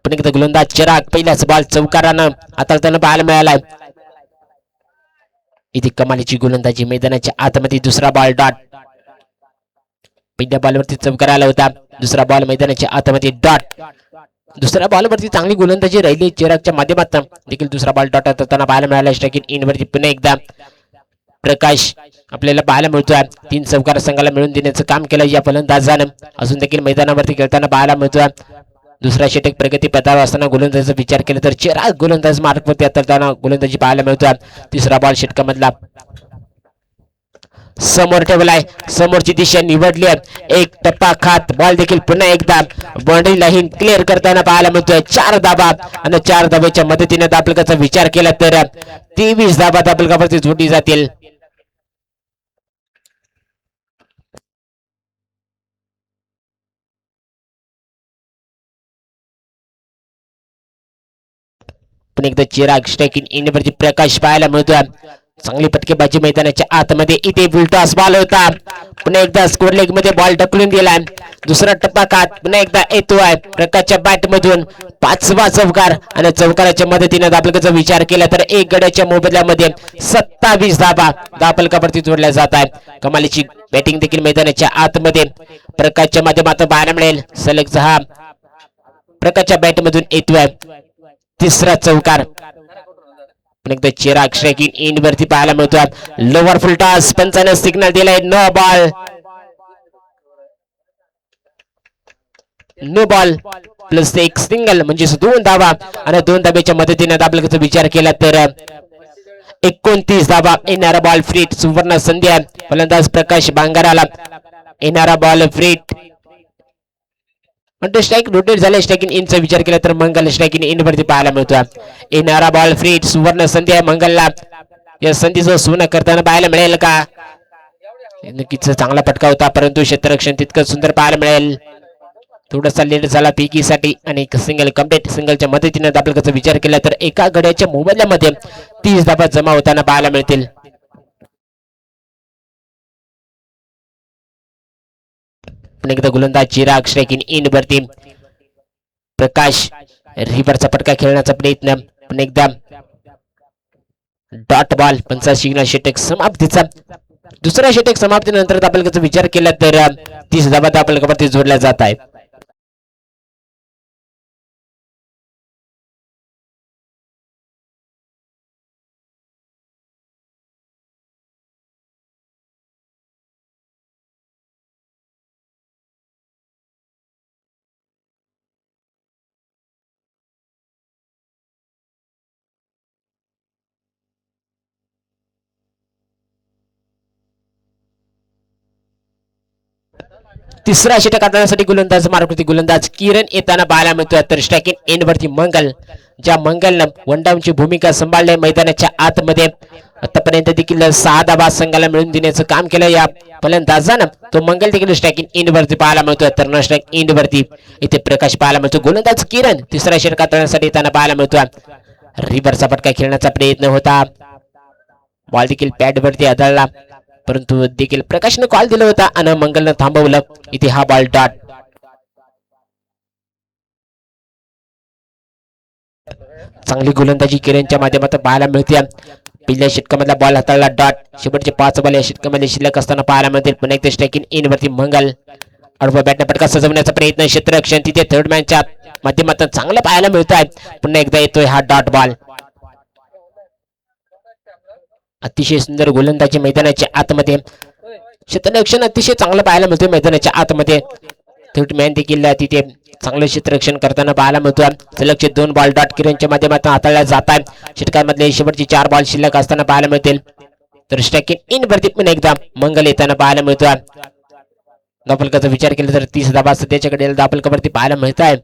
पण एकदा गोलंदाज चिराग पहिल्याच बॉल चौकारानं हाताळताना पाहायला मिळालाय इथे कमालीची गोलंदाजी मैदानाच्या आतमध्ये दुसरा बॉल डॉट पहिल्या बॉलवरती चौकार आला होता दुसरा बॉल मैदानाच्या आतमध्ये डॉट दुसऱ्या बॉलवरती चांगली गोलंदाजी राहिली चिरागच्या माध्यमातून देखील दुसरा बॉल डॉट हाताळताना पाहायला मिळाला स्ट्राईक इन वरती पुन्हा एकदा प्रकाश आपल्याला पाहायला मिळतोय 3 चौकार संघाला मिळून देण्याचं काम केलं या फलंदाजानं अजून देखील मैदानावरती खेळताना पाहायला मिळतोय दुसरा षटक प्रगती पथावर असताना गोलंदाजीचा विचार केला तर चिराग गोलंदाज मार्कवरती हाताळताना गोलंदाजी पाहायला मिळतोय तिसरा बॉल षटकामधला समोर ठेवलाय समोरची दिशा निवडली एक टप्पा खात बॉल देखील पुन्हा एकदा बाउंड्री लाईन क्लिअर करताना पाहायला मिळतोय 4 धाबा आणि 4 धाब्याच्या मदतीने दाबलकाचा विचार केला तर 23 धाबा दाबलकावरती जोडली जातील पण एकदा चिराग स्ट्राईकिंग इन वरती प्रकाश पाहायला मिळतोय चांगली पटकेबाजी मैदानाच्या आतमध्ये इथे बुलटॉस बॉल होता पुन्हा एकदा स्कोर लेग मध्ये बॉल ढकलून दिलाय दुसरा टप्पा खात पुन्हा एकदा येतोय प्रकाशच्या बॅट मधून 5वा चौकार आणि चौकाराच्या मदतीने दाबलकाचा विचार केला तर एक गड्याच्या मोबदल्यामध्ये 27 धाबा दाबलकावरती जोडल्या जात आहे कमालीची बॅटिंग देखील मैदानाच्या आतमध्ये प्रकाशच्या माध्यमातून पाहायला मिळेल सलग 6 प्रकाशच्या बॅट मधून येतोय तिसरा चौकार पण एकदा चिराग स्ट्राईकिंग इन वरती पाहायला मिळतोय लोअर फुल टॉस पंचानं सिग्नल दिलाय नो बॉल प्लस एक सिंगल म्हणजे 2 धावा आणि 2 धाब्याच्या मदतीने दाबलकाचा विचार केला तर 29 धावा येणारा बॉल फ्रीट सुवर्ण संधी आहे फलंदाज प्रकाश बांगाराला येणारा बॉल फ्रीट पण स्ट्राईक रोटेट झाले स्ट्राईकिंग इनचा विचार केला तर मंगल स्ट्राईकिंग इन वरती पाहायला मिळतोय येणारा बॉल फ्री सुवर्ण संधी आहे मंगलला या संधीचं सोनं करताना पाहायला मिळेल का नक्कीच चांगला फटका होता परंतु क्षेत्ररक्षण तितकं सुंदर पाहायला मिळेल थोडासा लेट झाला पीकीसाठी आणि सिंगल कम्प्लीट सिंगलच्या मदतीने दाबलकाचा विचार केला तर एका गड्याच्या मोबदल्यामध्ये 30 धाबा जमा होताना पाहायला मिळतील पण एकदा गोलंदाज चिराग स्ट्राईकिंग इन वरती प्रकाश रिव्हरचा फटका खेळण्याचा प्रयत्न पण एकदा डॉट बॉल 85 षटक समाप्तीचा दुसरा षटक समाप्तीनंतर दाबलकाचा विचार केला तर 30 धाबा दाबलकावरती जोडल्या जात आहे तिसरा षटक करण्यासाठी गोलंदाज मार्गवरती गोलंदाज किरण येताना पाहायला मिळतोय. तर स्ट्रायकिंग एंड वरती मंगल, ज्या मंगलनं वन डाऊनची भूमिका सांभाळली मैदानाच्या आतमध्ये. आतापर्यंत देखील 6 धावा संघाला मिळवून देण्याचं काम केलं या फलंदाजानं. तो मंगल देखील स्ट्रायकिंग एंड वरती पाहायला मिळतोय. तर न स्ट्राईक एंड वरती इथे प्रकाश पाहायला मिळतो. गोलंदाज किरण तिसरा षटक करण्यासाठी येताना पाहायला मिळतोय. रिव्हरचा फटका खेळण्याचा प्रयत्न होता, बॉल देखील पॅड वरती आदळला, परंतु देखील प्रकाशने कॉल दिला होता आणि मंगलनं थांबवलं. इथे हा बॉल डॉट. चांगली गोलंदाजी किरणच्या माध्यमातून पाहायला मिळते. पहिल्या षटकामधला बॉल हाताळला डॉट. शेवटचे 5 बॉल या षटकामध्ये शिल्लक असताना पाहायला मिळतील. पुन्हा एकदा स्ट्रायकिंग इन वरती मंगल, आडवा बॅटने फटका सजवण्याचा प्रयत्न, क्षेत्ररक्षण तिथे थर्ड मॅनच्या माध्यमातून चांगलं पाहायला मिळत आहे. पुन्हा एकदा येतोय हा डॉट बॉल. अतिशय सुंदर गोलंदाजी मैदानाच्या आतमध्ये, क्षेत्ररक्षण अतिशय चांगलं पाहायला मिळतोय मैदानाच्या आतमध्ये. थर्ड मॅन देखील तिथे चांगलं क्षेत्ररक्षण करताना पाहायला मिळतोय. सलगचे 2 बॉल डॉट किरणच्या माध्यमातून हाताळल्या जात आहेत. षटकांमधले शेवटचे 4 बॉल शिल्लक असताना पाहायला मिळतील. तर स्ट्रायकिंग इन वरती पुन्हा एकदा मंगल येताना पाहायला मिळतोय. धावफलकाचा विचार केला तर 30 धावा सध्याच्याकडे धावफलकावरती पाहायला मिळत आहे.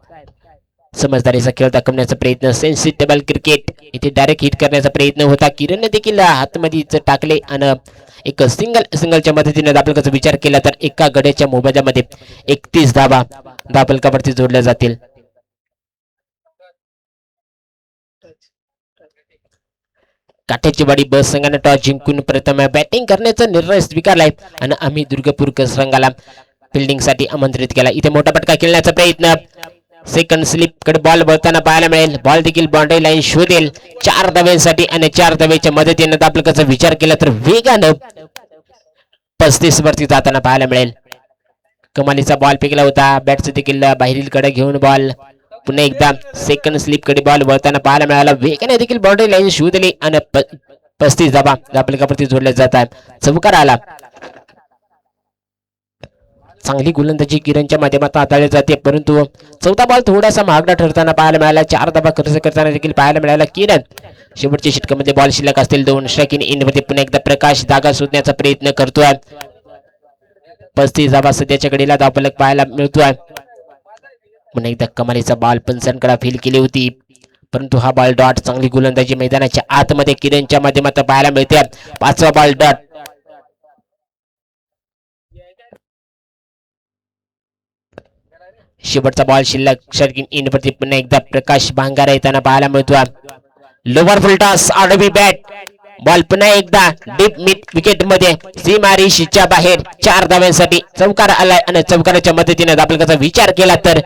समजदारीचा खेळ दाखवण्याचा प्रयत्न, सेन्सिटेबल क्रिकेट, इथे डायरेक्ट हिट करण्याचा प्रयत्न होता. किरणने देखील हातमध्ये टाकले आणि एक सिंगलच्या मदतीने धावफलकाचा विचार केला तर एका गड्याच्या मोबदल्यामध्ये 31 धावा धावफलकावरती जोडल्या जातील. काठ्याची वाडी बस संघाने टॉस जिंकून प्रथम बॅटिंग करण्याचा निर्णय स्वीकारलाय आणि आम्ही दुर्गापूरकर संघाला फिल्डिंग साठी आमंत्रित केला. इथे मोठा फटका खेळण्याचा प्रयत्न, सेकंड स्लिप कडे बॉल वळताना पाहायला मिळेल. बॉल देखील बाउंड्री लाईन शोधेल 4 धाव्यांसाठी आणि 4 धाव्याच्या मदतीने धावफलकाचा विचार केला तर वेगानं 35 वरती जाताना पाहायला मिळेल. कमालीचा बॉल फेकला होता, बॅटचं देखील बाहेरील कडे घेऊन बॉल पुन्हा एकदा सेकंड स्लिप कडे बॉल वळताना पाहायला मिळाला. वेगाने देखील बाउंड्री लाईन शोधली आणि 35 धावा धावफलकावरती जोडल्या जात आहेत. चौकार आला. चांगली गोलंदाजी किरणच्या माध्यमातून हाताळली जाते, परंतु चौथा बॉल थोडासा महागडा ठरताना पाहायला मिळाला. 4 धावा खर्च करताना देखील पाहायला मिळाला. किरण शेवटच्या षटकामध्ये बॉल शिल्लक असतील 2. स्ट्रायकिंग इन मध्ये पुन्हा एकदा प्रकाश धागा शोधण्याचा प्रयत्न करतोय. 35 धावा सध्याच्या घडीला धावफलक पाहायला मिळतोय. पुन्हा एकदा कमालीचा बॉल पंचांकडे फील केली होती, परंतु हा बॉल डॉट. चांगली गोलंदाजी मैदानाच्या आतमध्ये किरणच्या माध्यमातून पाहायला मिळते. 5वा बॉल डॉट. शेवटचा बॉल शिल्लक. स्ट्रायकिंग इन वरती पुन्हा एकदा प्रकाश भांगारा येताना पाहायला मिळतोय. लोवर फुल टॉस, आडवी बॅट, बॉल पुन्हा एकदा डीप मिड विकेट मध्ये सीमारेषेच्या बाहेर 4 धाव्यांसाठी चौकार आलाय आणि चौकाराच्या मदतीने धावफलकाचा विचार केला तर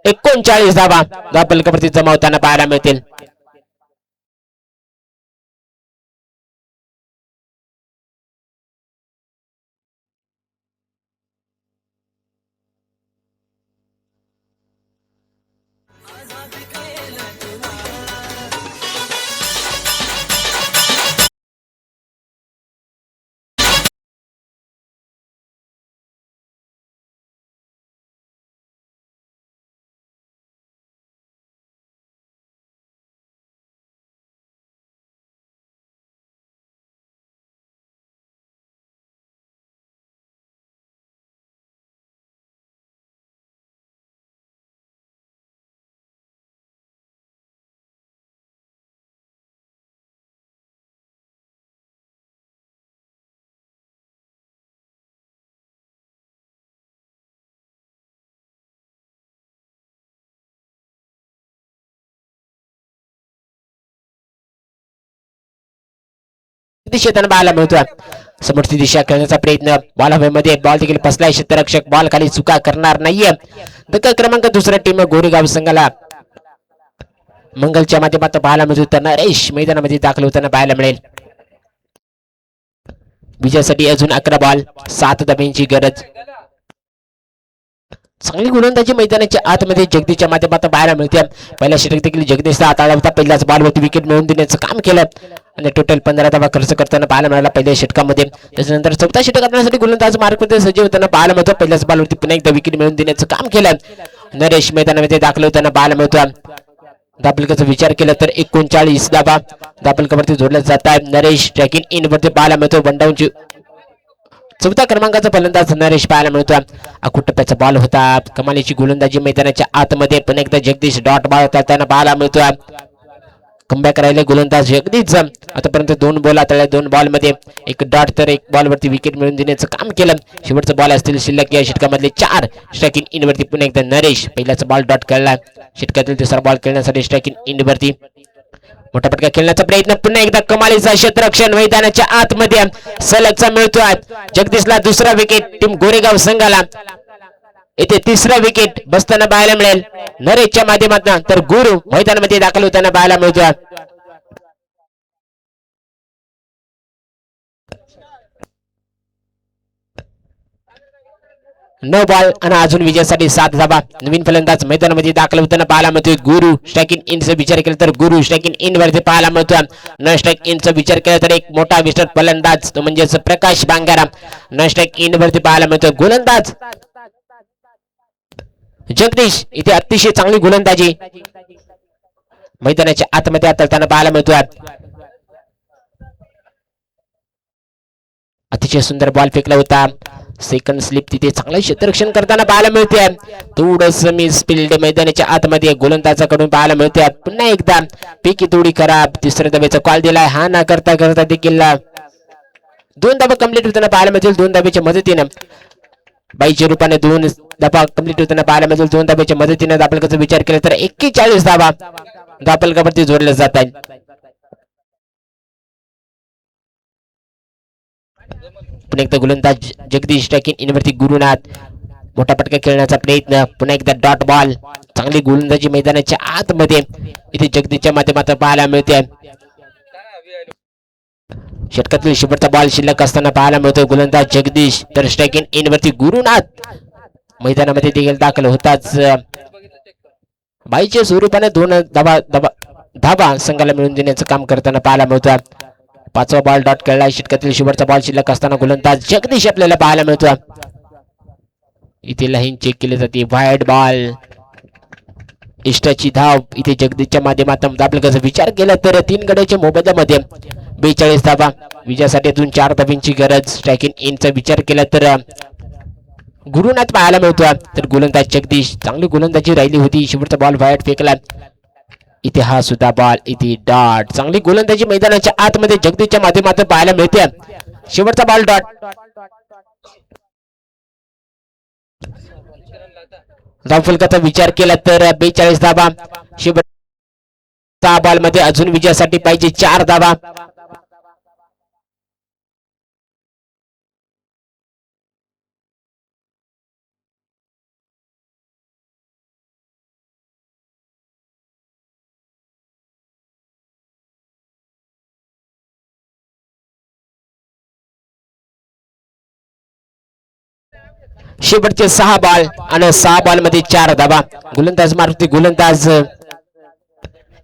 39 धावा धावफलकावरती जमावताना पाहायला मिळतील. दिशेतून पाहायला मिळतोय. समोरची दिशा खेळण्याचा प्रयत्न, बॉल हवेमध्ये, बॉल देखील फसलाय. क्षेत्ररक्षक बॉल खाली चुका करणार नाहीये. धक्का क्रमांक 2 टीम गोरेगाव संघाला मंगलच्या माध्यमातून पाहायला मिळतो. तर नरेश मैदानामध्ये दाखल होताना पाहायला मिळेल. विजयासाठी अजून 11 बॉल 7 धाब्यांची गरज. चांगली गोलंदाजी मैदानाच्या आतमध्ये जगदीशच्या माध्यमातून पाहायला मिळते. पहिल्या षटक देखील जगदीशचा हाताळला होता. पहिल्याच बॉलवरती विकेट मिळवून देण्याचं काम केलं आणि टोटल 15 धावा खर्च करताना पाहायला मिळाला पहिल्या षटकामध्ये. त्याच्यानंतर चौथा षटक करण्यासाठी गोलंदाज मार्गमध्ये सज्ज होताना पाहायला मिळतो. पहिल्याच बॉलवरती पुन्हा एकदा विकेट मिळवून देण्याचं काम केलं. नरेश मैदानामध्ये दाखल होताना पाहायला मिळतो. धावफलकाचा विचार केला तर 39 धावा धावफलकावरती जोडल्या जात आहे. नरेश ट्रॅकिंग इन वरती पाहायला मिळतो. वन डाऊनची चौथ्या क्रमांकाचा फलंदाज नरेश पाहायला मिळतो. आखूट टप्प्याचा बॉल होता. कमालीची गोलंदाजी मैदानाच्या आतमध्ये पुन्हा एकदा जगदीश डॉट बॉल होता त्यांना पाहायला मिळतो. कमबॅक राहिले गोलंदाज जगदीश. आतापर्यंत 2 बॉल हाताळले. 2 बॉल मध्ये एक डॉट तर एक बॉल वरती विकेट मिळवून देण्याचं काम केलं. शेवटचा बॉल असतील शिल्लक या षटकामधले 4 स्ट्रायकिंग इन वरती पुन्हा एकदा नरेश पहिल्याचा बॉल डॉट खेळला. षटकातील दुसरा बॉल खेळण्यासाठी स्ट्रायकिंग इन वरती मोठा पटका खेळण्याचा प्रयत्न पुन्हा एकदा कमालीचा क्षेत्ररक्षण मैदानाच्या आतमध्ये सलगचा मिळतोय. जगदीशला दुसरा विकेट टीम गोरेगाव संघाला येथे तिसरा विकेट बसताना पाहायला मिळेल नरेशच्या माध्यमातून. तर गुरु मैदानामध्ये दाखल होताना पाहायला मिळतोय. नऊ बॉल आणि अजून विजयासाठी 7 धावा. नवीन फलंदाज मैदानामध्ये दाखल होताना पाहायला मिळतोय गुरु. स्ट्रायकिंग इनचा विचार केला तर गुरु स्ट्रायकिंग इन वरती पाहायला मिळतोय. न स्ट्राईक इनचा विचार केला तर एक मोठा विस्तार फलंदाज तो म्हणजे प्रकाश बांगारा न स्ट्राईक इन वरती पाहायला मिळतोय. गोलंदाज जगदीश इथे अतिशय चांगली गोलंदाजी मैदानाच्या आतमध्ये हाताळताना पाहायला मिळतोय. अतिशय सुंदर बॉल फेकला होता. सेकंड स्लिप तिथे चांगलं क्षेत्ररक्षण करताना पाहायला मिळते. थोडस मिस फील्ड मैदानाच्या आतमध्ये गोलंदाजाकडून पाहायला मिळते. पुन्हा एकदा पैकी थोडी खराब. तिसऱ्या धाब्याचा कॉल दिलाय. हा ना करता करता देखील 2 धाबा कंप्लीट होताना पाहायला मिळतील. 2 धाब्याच्या मदतीने बाईच्या रूपाने 2 धाबा कंप्लीट होताना पाहायला मिळतील. 2 धाब्याच्या मदतीने दापलकाचा विचार केला तर 41 धाबा दापलकावरती जोडले जात आहेत. पुन्हा एकदा गोलंदाज जगदीश स्ट्रायकिंग इन वरती गुरुनाथ मोठा पटका खेळण्याचा प्रयत्न. पुन्हा एकदा डॉट बॉल चांगली गोलंदाजी मैदानाच्या आतमध्ये इथे जगदीशच्या माध्यमातून पाहायला मिळते. षटकातील शेवटचा बॉल शिल्लक असताना पाहायला मिळतोय गोलंदाज जगदीश तर स्ट्रायकिंग इन वरती गुरुनाथ मैदानामध्ये देखील दाखल होताच. बाईच्या स्वरूपाने 2 धाबा संघाला मिळून देण्याचं काम करताना पाहायला मिळतोय. 5वा बॉल डॉट खेळला. षटकातील शेवटचा बॉल शिल्लक असताना गोलंदाज जगदीश आपल्याला पाहायला मिळतोय. इथे लाईन चेक केली जाते. वाईड बॉल इष्टाची धाव इथे जगदीशच्या माध्यमातून दापलकाचा विचार केला तर 3 गड्याच्या मोबदल्यामध्ये 42 धावा. विजयासाठी 4 धाब्यांची गरज. स्ट्रायकिंग इनचा विचार केला तर गुरुनाथ पाहायला मिळतोय. तर गोलंदाज जगदीश चांगली गोलंदाजी राहिली होती. शेवटचा बॉल वाईड फेकला. इथे हा सुद्धा बॉल इथे डॉट चांगली गोलंदाजी मैदानाच्या आतमध्ये जगदीशच्या माध्यमातून पाहायला मिळते. शेवटचा बॉल डॉट. धावफलकाचा विचार केला तर 42 धाबा. शेवटच्या बॉल मध्ये अजून विजयासाठी पाहिजे 4 धाबा. शेवटचे 6 बॉल आणि 6 बॉल मध्ये 4 धाबा. गोलंदाज मारुती गोलंदाज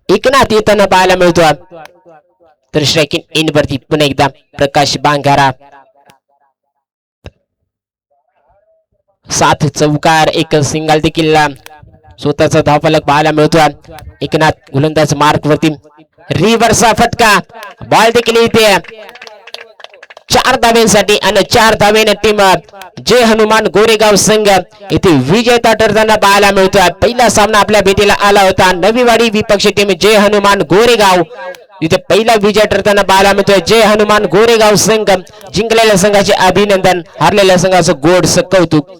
एकनाथ येताना पाहायला मिळतो. तर स्ट्रायकिंग इन वरती पुन्हा एकदा प्रकाश बांगारा. 7 चौकार एक सिंगल देखील स्वतःचा धावफलक पाहायला मिळतो. एकनाथ गोलंदाज मार्क वरती रिव्हर्सचा फटका. बॉल देखील इथे 4 धाब्यांसाठी आणि 4 धाब्याने टीम जय हनुमान गोरेगाव संघ इथे विजेता ठरताना पाहायला मिळतोय. पहिला सामना आपल्या भेटीला आला होता. नवीवाडी विपक्ष टीम जय हनुमान गोरेगाव इथे पहिला विजय ठरताना पाहायला मिळतोय. जय हनुमान गोरेगाव संघ जिंकलेल्या संघाचे अभिनंदन. हारलेल्या संघाचं गोडस कौतुक.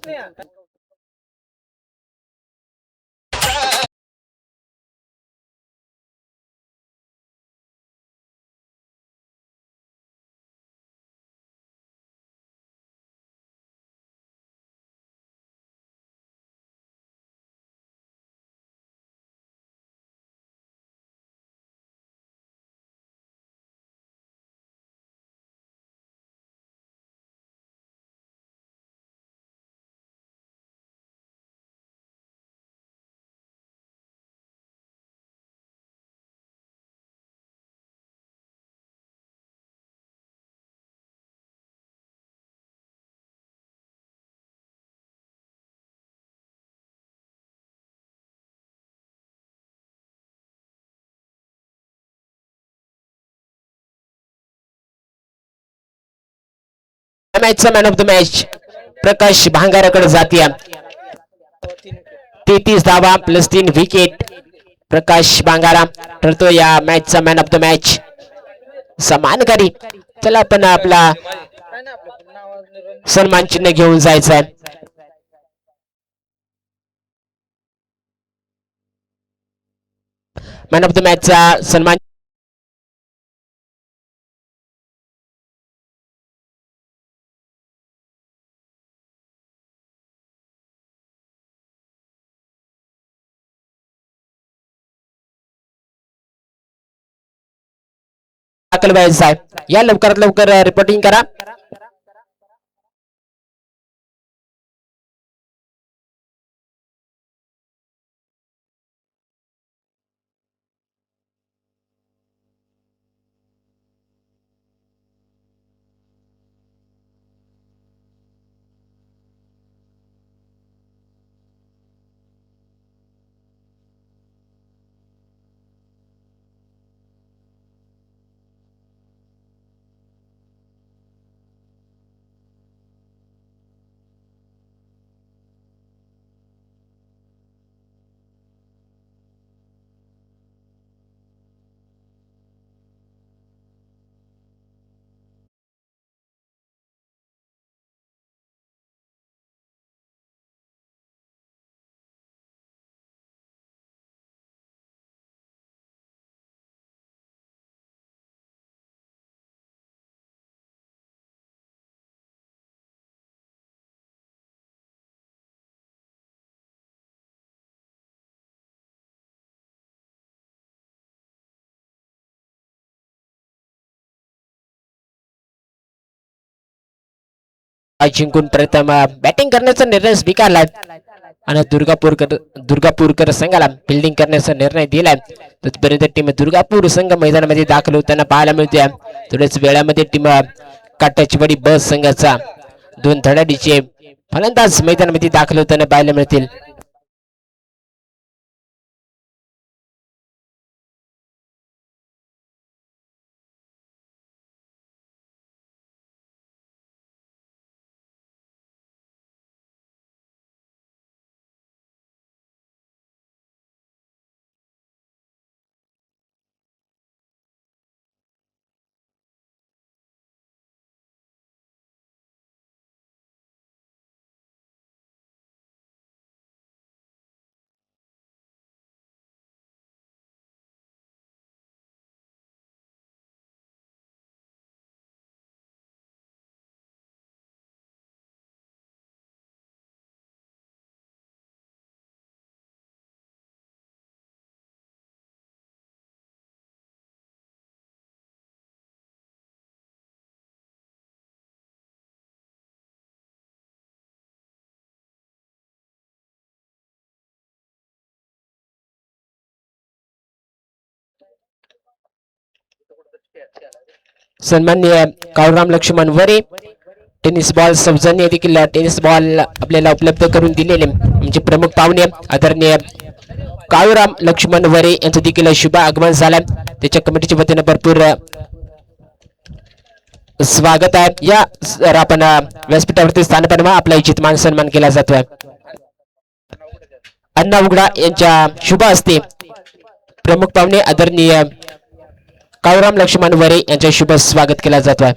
मॅचचा मॅन ऑफ द मॅच प्रकाश भांगाराकडे जाते. 33 धावा प्लस 3 विकेट. प्रकाश भांगारा ठरतो या मॅचचा मॅन ऑफ द मॅच. सन्मानकारी. चला आपण आपला सन्मान चिन्ह घेऊन जायचं आहे. मॅन ऑफ द मॅचचा सन्मान दाखल व्हायचा आहे. या लवकरात लवकर रिपोर्टिंग करा. जिंकून प्रथम बॅटिंग करण्याचा निर्णय स्वीकारलाय आणि दुर्गापूरकर संघाला फिल्डिंग करण्याचा निर्णय दिलाय. तोपर्यंत टीम दुर्गापूर संघ मैदानामध्ये दाखल होताना पाहायला मिळते. थोड्याच वेळामध्ये टीम काटाचीवाडी ब संघाचा 2 धडाडीचे फलंदाज मैदानामध्ये दाखल होताना पाहायला मिळतील. सन्माननीय काळूराम लक्ष्मण वरे टेनिस बॉल सौजन्य देखील टेनिस बॉल आपल्याला उपलब्ध करून दिलेले म्हणजे प्रमुख पाहुणे आदरणीय काळूराम लक्ष्मण वरे यांचं देखील शुभ आगमन झालं. त्याच्या कमिटीच्या वतीने भरपूर स्वागत आहे. या आपण व्यासपीठावरती स्थान बनवा. आपला इच्छित मान सन्मान केला जातोय. अण्णा उघडा यांच्या शुभ हस्ते प्रमुख पाहुणे आदरणीय काळूराम लक्ष्मण वरे यांचे शुभ स्वागत केला जातोय.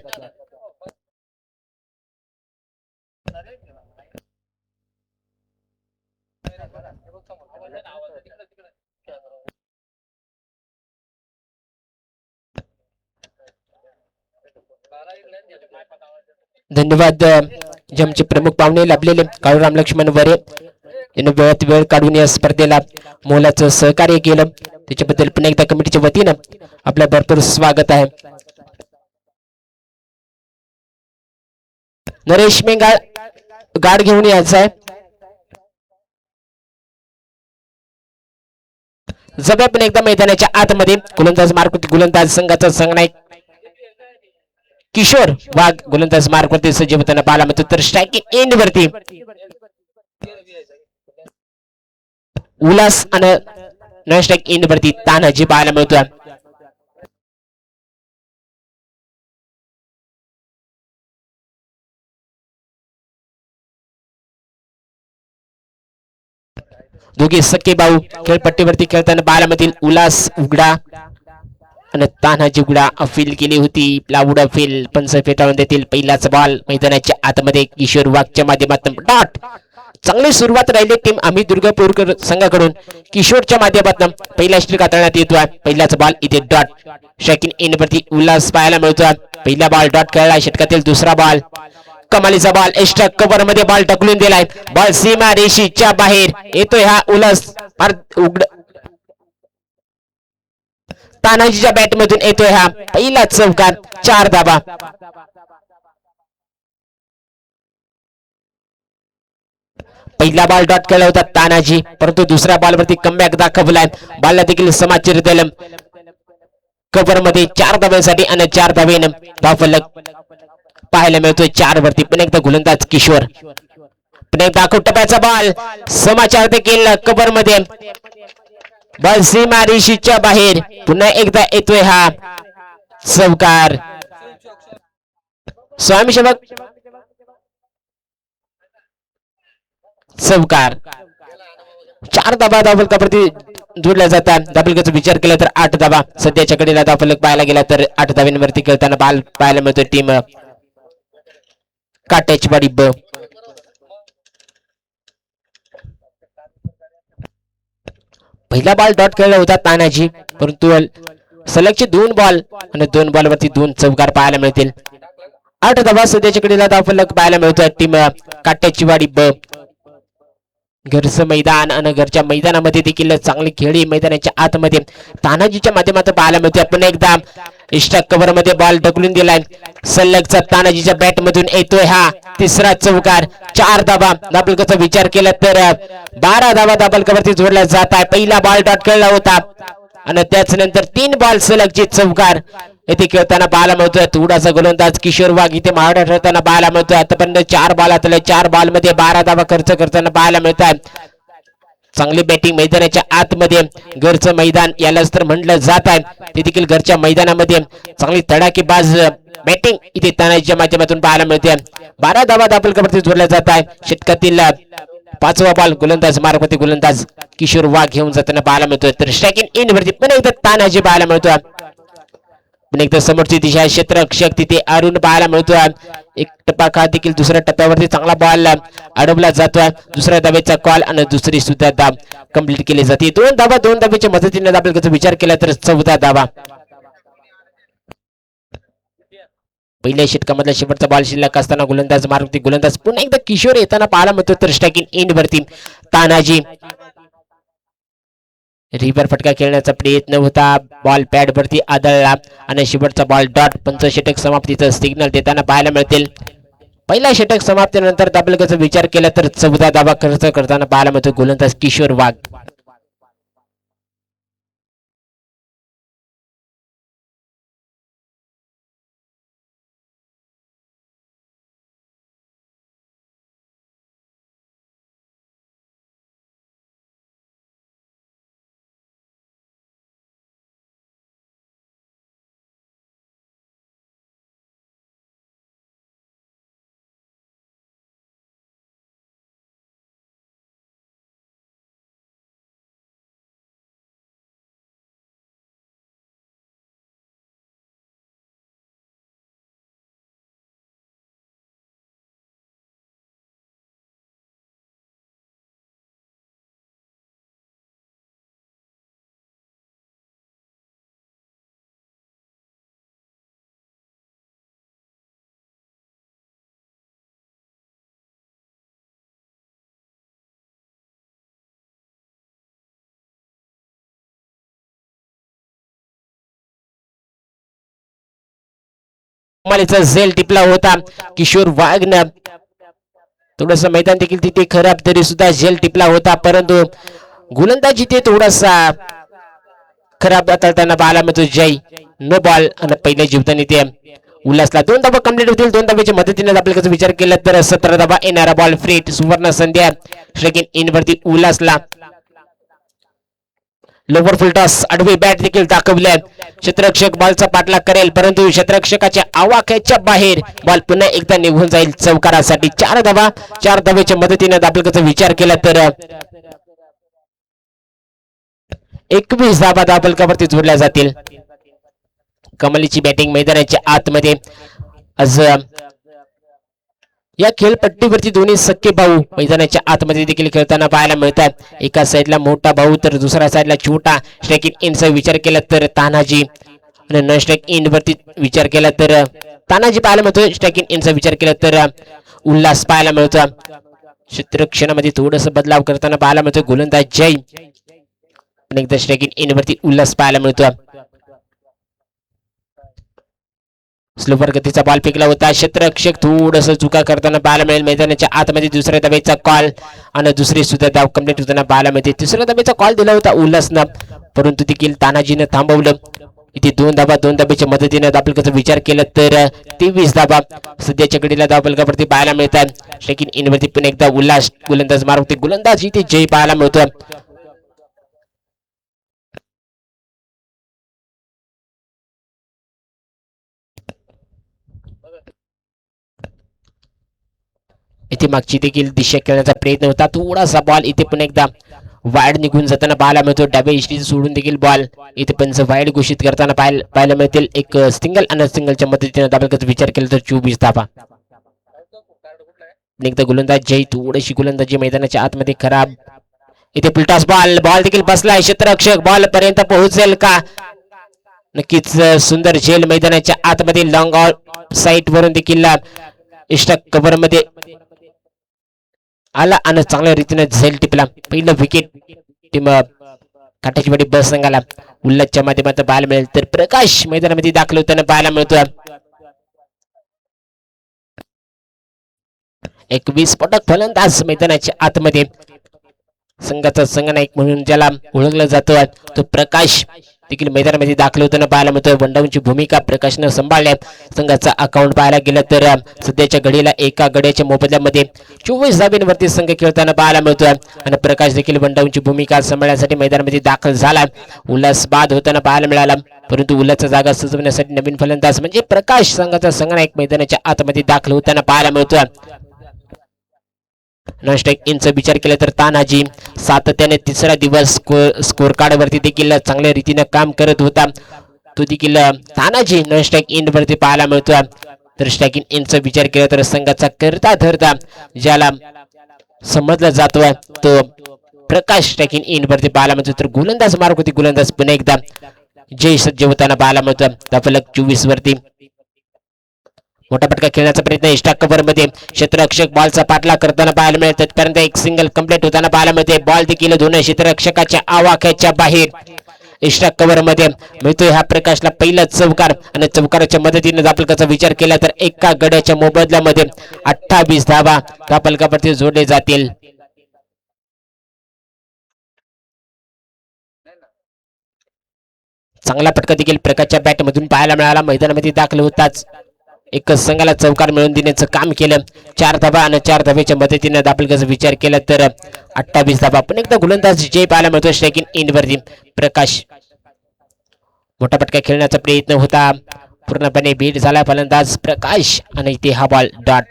धन्यवाद. जे आमचे प्रमुख पाहुणे लाभलेले काळूराम लक्ष्मण वरे यांनी वेळात वेळ काढून या स्पर्धेला मोलाचं सहकार्य केलं त्याच्याबद्दल पुन्हा एकदा कमिटीच्या वतीनं आपलं भरपूर स्वागत आहे. नरेश मेंगाळ गाड घेऊन यायचा आहे. जब पण एकदा मैदानाच्या आतमध्ये गोलंदाज मार्कवरती गोलंदाज संघाचा संघनायक किशोर वाघ गोलंदाज मार्कवरती सज्ज होताना पाहायला मिळतो. तर स्ट्रायकिंग एंड वरती उल्हास आणि नॉन स्ट्राइक एंड वरती तानाजी पाहायला मिळतोय. दोघे सख्खे भाऊ खेळपट्टीवरती खेळताना बालामधील उल्हास उघडा आणि तान्हाजी उघडा अपील केली होती. प्लाउड अपील पंच फेटाळून पहिलाच बॉल मैदानाच्या आतमध्ये किशोर वाघच्या माध्यमातून डॉट. चांगली सुरुवात राहिली टीम आम्ही दुर्गापूरकर संघाकडून. किशोरच्या माध्यमातून पहिला स्ट्रिक हाताळण्यात येतोय. पहिलाच बॉल इथे डॉट. शकीन इन वरती उल्हास पाहायला मिळतोय. पहिला बॉल डॉट खेळला. षटकातील दुसरा बॉल कमालीचा बॉल एक्स्ट्रा कव्हर मध्ये बॉल ढकलून दिलाय. बॉल सीमा रेषेच्या बाहेर येतोय हा उल्हास उघड तानाजीच्या बॅट मधून येतोय हा पहिला चौकार. 4 धावा. पहिला बॉल डॉट केला होता तानाजी परंतु दुसऱ्या बॉलवरती कमबॅक दाखवलाय. बॉलला देखील समाचार दिलं कव्हर मध्ये 4 धाव्यांसाठी आणि 4 धावेनं धावफलक पाहायला मिळतोय 4 वरती. पण एकदा गोलंदाज किशोर पण एकदा टप्प्याचा बॉल समाचार देखील कव्हर मध्ये बॉल सीमा रेषेच्या बाहेर. पुन्हा एकदा येतोय हा चौकार. स्वयंसेवक चौकार. 4 धावा धावफलकावरती जोडल्या जातात. धावफलकाचा विचार केला तर 8 धावा सध्याच्या कडेला धावफलक पाहायला गेला तर 8 धाव्यांवरती खेळताना बॉल पाहायला मिळतोय टीम काट्याची वाडी ब. पहिला बॉल डॉट खेळला होता तानाजी परंतु सलगचे 2 बॉल आणि 2 बॉलवरती 2 चौकार पाहायला मिळतील. 8 धावा सध्याच्या कडेला धावफलक पाहायला मिळतोय टीम काट्याची वाडी ब. घरचं मैदान आणि घरच्या मैदानामध्ये देखील चांगली खेळी मैदानाच्या आतमध्ये तानाजीच्या माध्यमातून पाहायला मिळते. आपण एकदा एक्स्ट्रा कव्हर मध्ये बॉल ढकलून दिलाय. सलगचा तानाजीच्या बॅट मधून येतोय हा तिसरा चौकार. 4 धावा धावफलकाचा विचार केला तर 12 धावा धावफलकावरती जोडला जात आहे. पहिला बॉल डॉट खेळला होता आणि त्याच नंतर 3 बॉल सलगचे चौकार येथे खेळताना पाहायला मिळतोय. थोडासा गोलंदाज किशोर वाघ इथे मारण्यात ठरताना पाहायला मिळतोय. आतापर्यंत 4 बॉलातले 4 बॉल मध्ये 12 धावा खर्च करताना पाहायला मिळतात. चांगली बॅटिंग मैदानाच्या आतमध्ये घरचं मैदान यालाच तर म्हटलं जात आहे. ते देखील घरच्या मैदानामध्ये चांगली तडाखेबाज बॅटिंग इथे तानाजीच्या माध्यमातून पाहायला मिळते. 12 धावा धावफलकावरती जोडल्या जात आहे. षटकातील 5वा बॉल गोलंदाज मार्गवरती गोलंदाज किशोर वाघ घेऊन जाताना पाहायला मिळतोय. तर स्ट्रायकिंग इन वरती पण एकदा तानाजी पाहायला मिळतोय. पण एकदा समोरची दिशा क्षेत्ररक्षक तिथे अरुण पाहायला मिळतोय. एक टप्पा खा देखील दुसऱ्या टप्प्यावरती चांगला बॉल अडवला जातोय. दुसऱ्या धावेचा कॉल आणि दुसरी सुद्धा धाव कंप्लीट केली जाते. 2 धावा 2 धावेच्या मदतीने धावफलकाचा विचार केला तर 14 धावा. पहिल्या षटकामधला शेवटचा बॉल शिल्लक असताना गोलंदाज मारवरती गोलंदाज पुन्हा एकदा किशोर येताना पाहायला मिळतो. तर स्ट्रायकिंग इन वरती तानाजी रिव्हर फटका खेळण्याचा प्रयत्न होता. बॉल पॅड वरती आदळला आणि शेवटचा बॉल डॉट. पंचषटक समाप्तीचा सिग्नल देताना पाहायला मिळतील. पहिला षटक समाप्तीनंतर धावफलकाचा विचार केला तर 14 धावा खर्च करताना पाहायला मिळतो गोलंदाज किशोर वाघ. कमालीचा झेल टिपला होता किशोर वाघनं. थोडस मैदान देखील तिथे खराब तरी सुद्धा झेल टिपला होता परंतु गोलंदाजी ते थोडासा खराब हाताळताना पाहायला मिळतो. जय नो बॉल आणि पहिल्या जीवतानी ते उल्हासला 2 धावा कंप्लीट होतील. 2 धाव्याच्या मदतीने आपल्याला विचार केला तर 17 धावा येणारा बॉल फ्रीट सुवर्ण संध्या स्ट्रायकिंग इन वरती उल्हासला. लोवर फुल टॉस आडवी बॅट देखील दाखवल्या. क्षेत्ररक्षक बॉलचा पाठलाग करेल परंतु क्षेत्ररक्षकाच्या आवाक्याच्या बाहेर बॉल पुन्हा एकदा निघून जाईल चौकारासाठी. 4 धावा 4 धावेच्या मदतीने आपल्याला विचार केला तर 21 धाबा धावफलकावरती जोडल्या जातील. कमलीची बॅटिंग मैदानाच्या आतमध्ये. आज या खेळपट्टीवरती दोन्ही सख्खे भाऊ मैदानाच्या आतमध्ये देखील खेळताना पाहायला मिळतात. एका साईडला मोठा भाऊ तर दुसऱ्या साईडला छोटा. स्ट्रायकिंग एंडचा विचार केला तर तानाजी आणि नॉन स्ट्राईक एंड वरती विचार केला तर तानाजी पाहायला मिळतो. स्ट्रायकिंग एंडचा विचार केला तर उल्हास पाहायला मिळतो. क्षेत्रक्षणामध्ये थोडस बदलाव करताना पाहायला मिळतो. गोलंदाज जय पण एकदा स्ट्रायकिंग एंड वरती उल्हास पाहायला मिळतो. स्लोवर गतीचा बॉल फेकला होता. क्षेत्ररक्षक थोडस चुका करताना पाहायला मिळेल. मैदानाच्या आतमध्ये दुसऱ्या धावेचा कॉल आणि दुसरी सुद्धा धाव कंप्लीट होताना पाहायला मिळते. तिसऱ्या धावेचा कॉल दिला होता उल्हासनं, परंतु देखील तानाजीनं थांबवलं. इथे दोन धाब्याच्या मदतीने धावफलकाचा विचार केला तर 23 धाबा सध्याच्या घडीला धावफलकावरती पाहायला मिळतात. स्ट्रायकिंग एंड वरती पण एकदा उल्हास गोलंदाज मारते. गोलंदाज इथे जय पाहायला मिळतो. इथे मागची देखील दिशा खेळण्याचा प्रयत्न होता. थोडासा बॉल इथे पण एकदा वाईड निघून जाताना पाहायला मिळतो. डाव्या इष्टीचे सोडून देखील बॉल इथे पण वाईड घोषित करताना पाहायला मिळतील. एक सिंगल आणि सिंगलच्या मदतीने धावफलकाचा विचार केला तर 24 धाबा. एकदा गोलंदाज जय थोडीशी गोलंदाजी मैदानाच्या आतमध्ये खराब. इथे पुलटास बॉल देखील बसलाय. क्षेत्ररक्षक बॉल पर्यंत पोहोचेल का? नक्कीच सुंदर झेल मैदानाच्या आतमध्ये लॉंग ऑफ साईट वरून देखील इष्टक कव्हर मध्ये आला आणि चांगल्या रीतीने झेल टिपला. पहिलं विकेट टीम काठाचीवाडी बस संघाला उल्हासच्या माध्यमातून पाहायला मिळेल तर प्रकाश मैदानामध्ये दाखल होताना पाहायला मिळतो. एक 20 पटक फलंदाज मैदानाच्या आतमध्ये संघाचा संघनायक म्हणून ज्याला ओळखलं जातं तो प्रकाश देखील मैदानामध्ये दाखल होताना पाहायला मिळतोय. वनडाऊनची भूमिका प्रकाशनं सांभाळल्या. संघाचा अकाउंट पाहायला गेलं तर सध्याच्या घडीला एका गड्याच्या मोबदल्यामध्ये 24 धाब्यांवरती संघ खेळताना पाहायला मिळतोय आणि प्रकाश देखील वनडाऊनची भूमिका सांभाळण्यासाठी मैदानामध्ये दाखल झाला. उल्हास बाद होताना पाहायला मिळाला, परंतु उल्हासचा जागा सजवण्यासाठी नवीन फलंदाज म्हणजे प्रकाश संघाचा संघनायक मैदानाच्या आतमध्ये दाखल होताना पाहायला मिळतोय. नॉन स्ट्राईक इनचा विचार केला तर तानाजी सातत्याने तिसरा दिवस स्कोर कार्ड वरती देखील चांगल्या रीतीने काम करत होता. तो देखील तानाजी नॉन स्ट्राईक इन वरती पाहायला मिळतो. तर स्ट्रायकिंग इनचा विचार केला तर संघाचा करता धरता ज्याला समजला जातोय तो प्रकाश स्ट्रायकिंग इन वरती पाहायला मिळतो. तर गोलंदाज मार्ग गोलंदाज पुन्हा एकदा जय सज्ज होताना पाहायला मिळतो. धावफलक 24 वरती मोठा फटका खेळण्याचा प्रयत्न इष्टा कव्हर मध्ये. क्षेत्ररक्षक बॉलचा पाठलाग करताना पाहायला मिळत. तिथपर्यंत एक सिंगल कंप्लीट होताना पाहायला मिळते. बॉल देखील दोन्ही क्षेत्ररक्षकाच्या आवाक्याच्या बाहेर इष्टा कव्हर मध्ये मिळतोय. ह्या प्रकाशला पहिला चौकार आणि चौकाराच्या मदतीने धावफलकाचा विचार केला तर एका गड्याच्या मोबदल्यामध्ये 28 धावा धावफलकावरती जोडले जातील. चांगला फटका देखील प्रकाशच्या बॅट मधून पाहायला मिळाला. मैदानामध्ये दाखल होताच एक संघाला चौकार मिळवून देण्याचं काम केलं. 4 धाबा आणि 4 धाब्याच्या मदतीने धावफलकाचा विचार केला तर 28 धाबा. पण एकदा गोलंदाज जय पाहायला मिळतो. स्ट्रायकिंग एंड वरती प्रकाश मोठा फटका खेळण्याचा प्रयत्न होता, पूर्णपणे बीट झाला फलंदाज प्रकाश आणि इथे हा बॉल डॉट.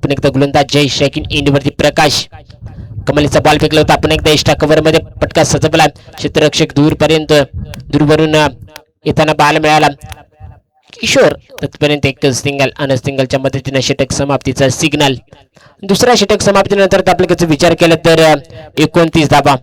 पुन्हा एकदा गोलंदाज जय स्ट्रायकिंग एंड वरती प्रकाश कमलीचा बॉल फेकला होता. पुन्हा एकदा एक्स्ट्रा कव्हर मध्ये पटका सजवला. क्षेत्ररक्षक दूरवरून येताना पाहायला मिळाला. किशोर तत्पर्यंत एक सिंगल आणि सिंगलच्या मदतीने षटक समाप्तीचा सिग्नल. दुसऱ्या षटक समाप्तीनंतर धावफलकाचा विचार केला तर 29 धाबा.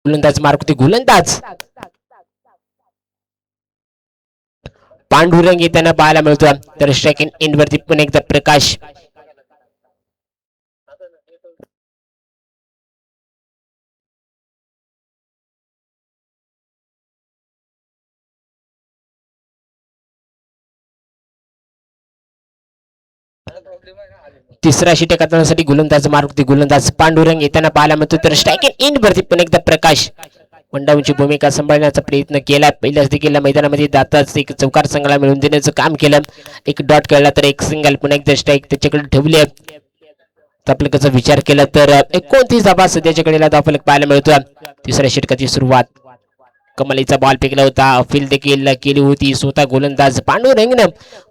गोलंदाज मारकुती गोलंदाज पांडुरंग येताना पाहायला मिळतो. तर स्ट्रायकिंग एंड वरती पण एकदा प्रकाश तिसरा षटक करण्यासाठी गोलंदाज मारुती गोलंदाज पांडुरंग येताना पाहायला मिळतो तर स्ट्राईक इन वरती पण एकदा प्रकाश वनडाऊनची भूमिका सांभाळण्याचा प्रयत्न केला. पहिल्याच देखील मैदानामध्ये जाताच एक चौकार संघाला मिळवून देण्याचं काम केलं. एक डॉट खेळला तर एक सिंगल पुन्हा एकदा स्ट्राईक त्याच्याकडे ठेवली. धावफलकाचा विचार केला तर 29 धावा सध्याच्या घडीला धावफलक पाहायला मिळतो. तिसऱ्या षटकाची सुरुवात कमलीचा बॉल फेकला होता. अपील देखील केली होती स्वतः गोलंदाज पांडुरंगनं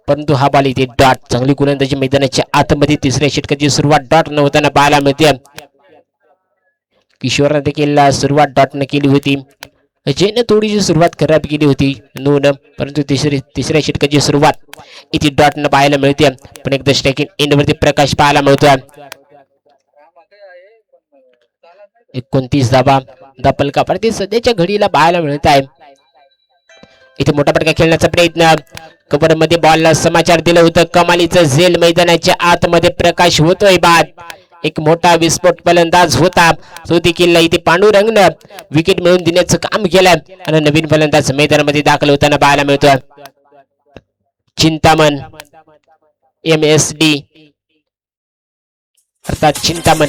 परंतु हा बॉल इथे डॉट चांगली गोलंदाजी मैदानाच्या आतमध्ये तिसऱ्या षटकाची सुरुवात डॉट न होताना पाहायला मिळते. किशोरने देखील सुरुवात डॉट न केली होती. अजयने थोडीशी सुरुवात खराब केली होती नोन परंतु तिसऱ्या षटकाची सुरुवात इथे डॉट न पाहायला मिळते. पण एकदा स्ट्राईक इन वरती प्रकाश पाहायला मिळतो. 29 धावा धावफलकावरती सध्याच्या घडीला पाहायला मिळत आहे. इथे मोठा फटका खेळण्याचा प्रयत्न कव्हर मध्ये बॉलला समाचार दिलं होतं. कमालीचं झेल मैदानाच्या आतमध्ये प्रकाश होतोय बाद. एक मोठा विस्फोट फलंदाज होता तो देखील इथे पांडुरंगनं विकेट मिळवून देण्याचं काम केलं आणि नवीन फलंदाज मैदानामध्ये दाखल होताना पाहायला मिळतो. चिंतामण MSD अर्थात चिंतामण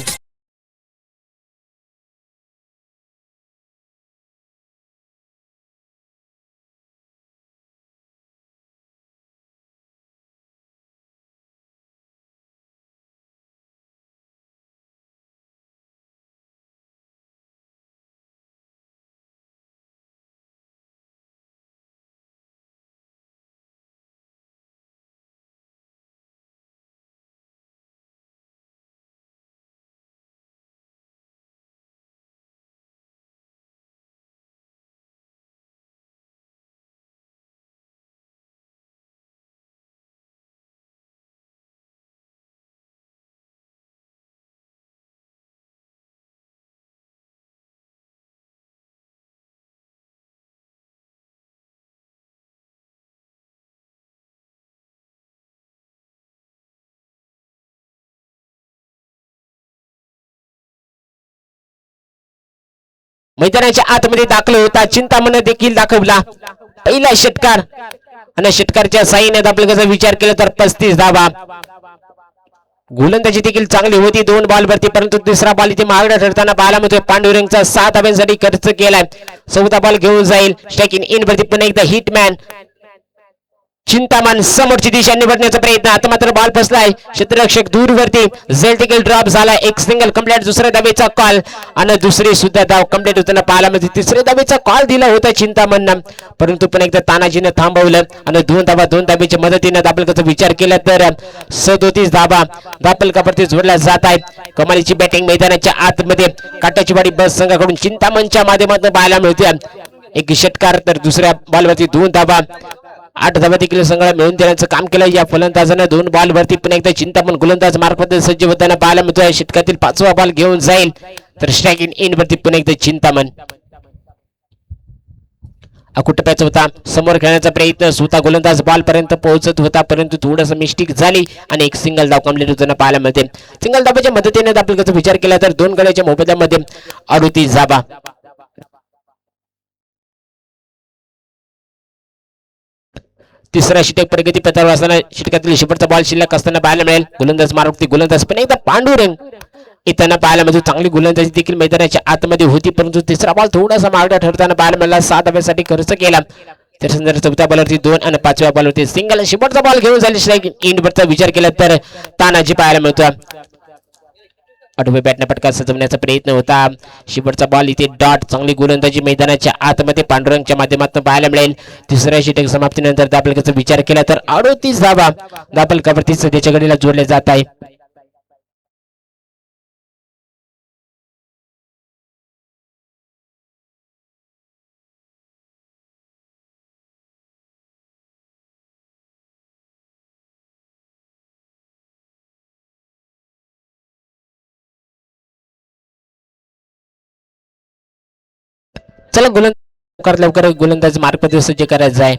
मैदानाच्या आतमध्ये दाखल होता. चिंतामण देखील दाखवला पहिला षटकार आणि षटकारच्या साईने आपल्याचा विचार केला तर 35 धावा. गोलंदाजी देखील चांगली होती 2 बॉल वरती परंतु तिसरा बॉल इथे महागडा ठरताना पाहायला मिळतोय. पांडुरंगचा 7 धाव्यांसाठी खर्च केलाय. 14 बॉल घेऊन जाईल. स्ट्राईक इन वरती पुन्हा एकदा हिटमॅन चिंतामण समोरची दिशा निवडण्याचा प्रयत्न आता मात्र बॉल फसलाय. क्षेत्ररक्षक दूरवरती झेल देखील ड्रॉप झाला. एक सिंगल कंप्लीट दुसऱ्या धावेचा कॉल आणि दुसरी सुद्धा धाव कंप्लीट होताना पाहायला मिळते. तिसऱ्या धावेचा कॉल दिला होता चिंतामणनं परंतु पण एकदा तानाजीने थांबवलं आणि 2 धावेच्या मदतीने धावफलकाचा विचार केला तर 37 धावा धावफलकावरती जोडल्या जात आहेत. कमालीची बॅटिंग मैदानाच्या आतमध्ये काट्याची वाडी बस संघाकडून चिंतामणच्या माध्यमातून पाहायला मिळते. एक षटकार तर दुसऱ्या बॉलवरती 2 धावा 8 धावा देखील संघाला मिळवून देण्याचं काम केलं. या फलंदाजानं 2 बॉल वरती पुन्हा एकदा चिंतामण गोलंदाज मार्फत सज्ज होताना पाहायला मिळतोय. षटकातील 5वा बॉल घेऊन जाईल तर स्ट्राईक इन वरती पुन्हा एकदा चिंतामण अकुटप्याच होता. समोर खेळण्याचा प्रयत्न स्वतः गोलंदाज बॉल पर्यंत पोहोचत होता परंतु थोडस मिस्टेक झाली आणि एक सिंगल धाव कंप्लीट होताना पाहायला मिळते. सिंगल धावाच्या मदतीने आपल्याला विचार केला तर 2 गड्याच्या मोबदल्यामध्ये 38 धावा. तिसरा षटक प्रगती पथावर असताना षटकातील शेवटचा बॉल शिल्लक असताना पाहायला मिळेल. गोलंदाज मारुती गोलंदाज पण एकदा पांडुरंग येताना पाहायला मिळतो. चांगली गोलंदाजी देखील मैदानाच्या आतमध्ये होती परंतु तिसरा बॉल थोडासा मागडा ठरताना पाहायला मिळाला. 7 धाव्यासाठी खर्च केला तर चौथ्या बॉलवरती 2 आणि 5व्या बॉलवरती सिंगल शेवटचा बॉल घेऊन झाली. स्ट्राईक इनवरचा विचार केला तर तानाजी पाहायला मिळतो. आठवे बॅटने फटका सजवण्याचा प्रयत्न होता. शेवटचा बॉल इथे डॉट चांगली गोलंदाजी मैदानाच्या आतमध्ये पांडुरंगच्या माध्यमातून पाहायला मिळेल. तिसऱ्या षटक समाप्तीनंतर धावफलकाचा विचार केला तर 38 धावा धावफलकावरती सध्याच्या घडीला जोडले जात आहे. चला गोलंदाज लवकर गोलंदाज मार्फत सज्ज करायचं आहे.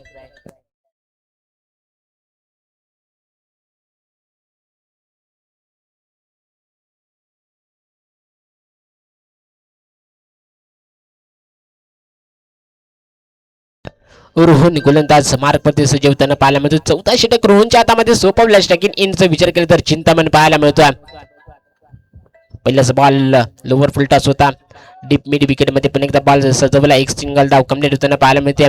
रोहन गोलंदाज मार्गप्रती सज्ज होताना पाहायला मिळतो. चौथा षटक रोहनच्या हातामध्ये सोपवला. स्ट्रायकिंग इनचा विचार केला तर चिंतामण पाहायला मिळतोय. पहिलाच बॉल लोअर फुल टॉस होता. डीप मिड विकेट मध्ये पण एकदा बॉल सजवला. एक सिंगल धाव कंप्लीट होताना पाहायला मिळते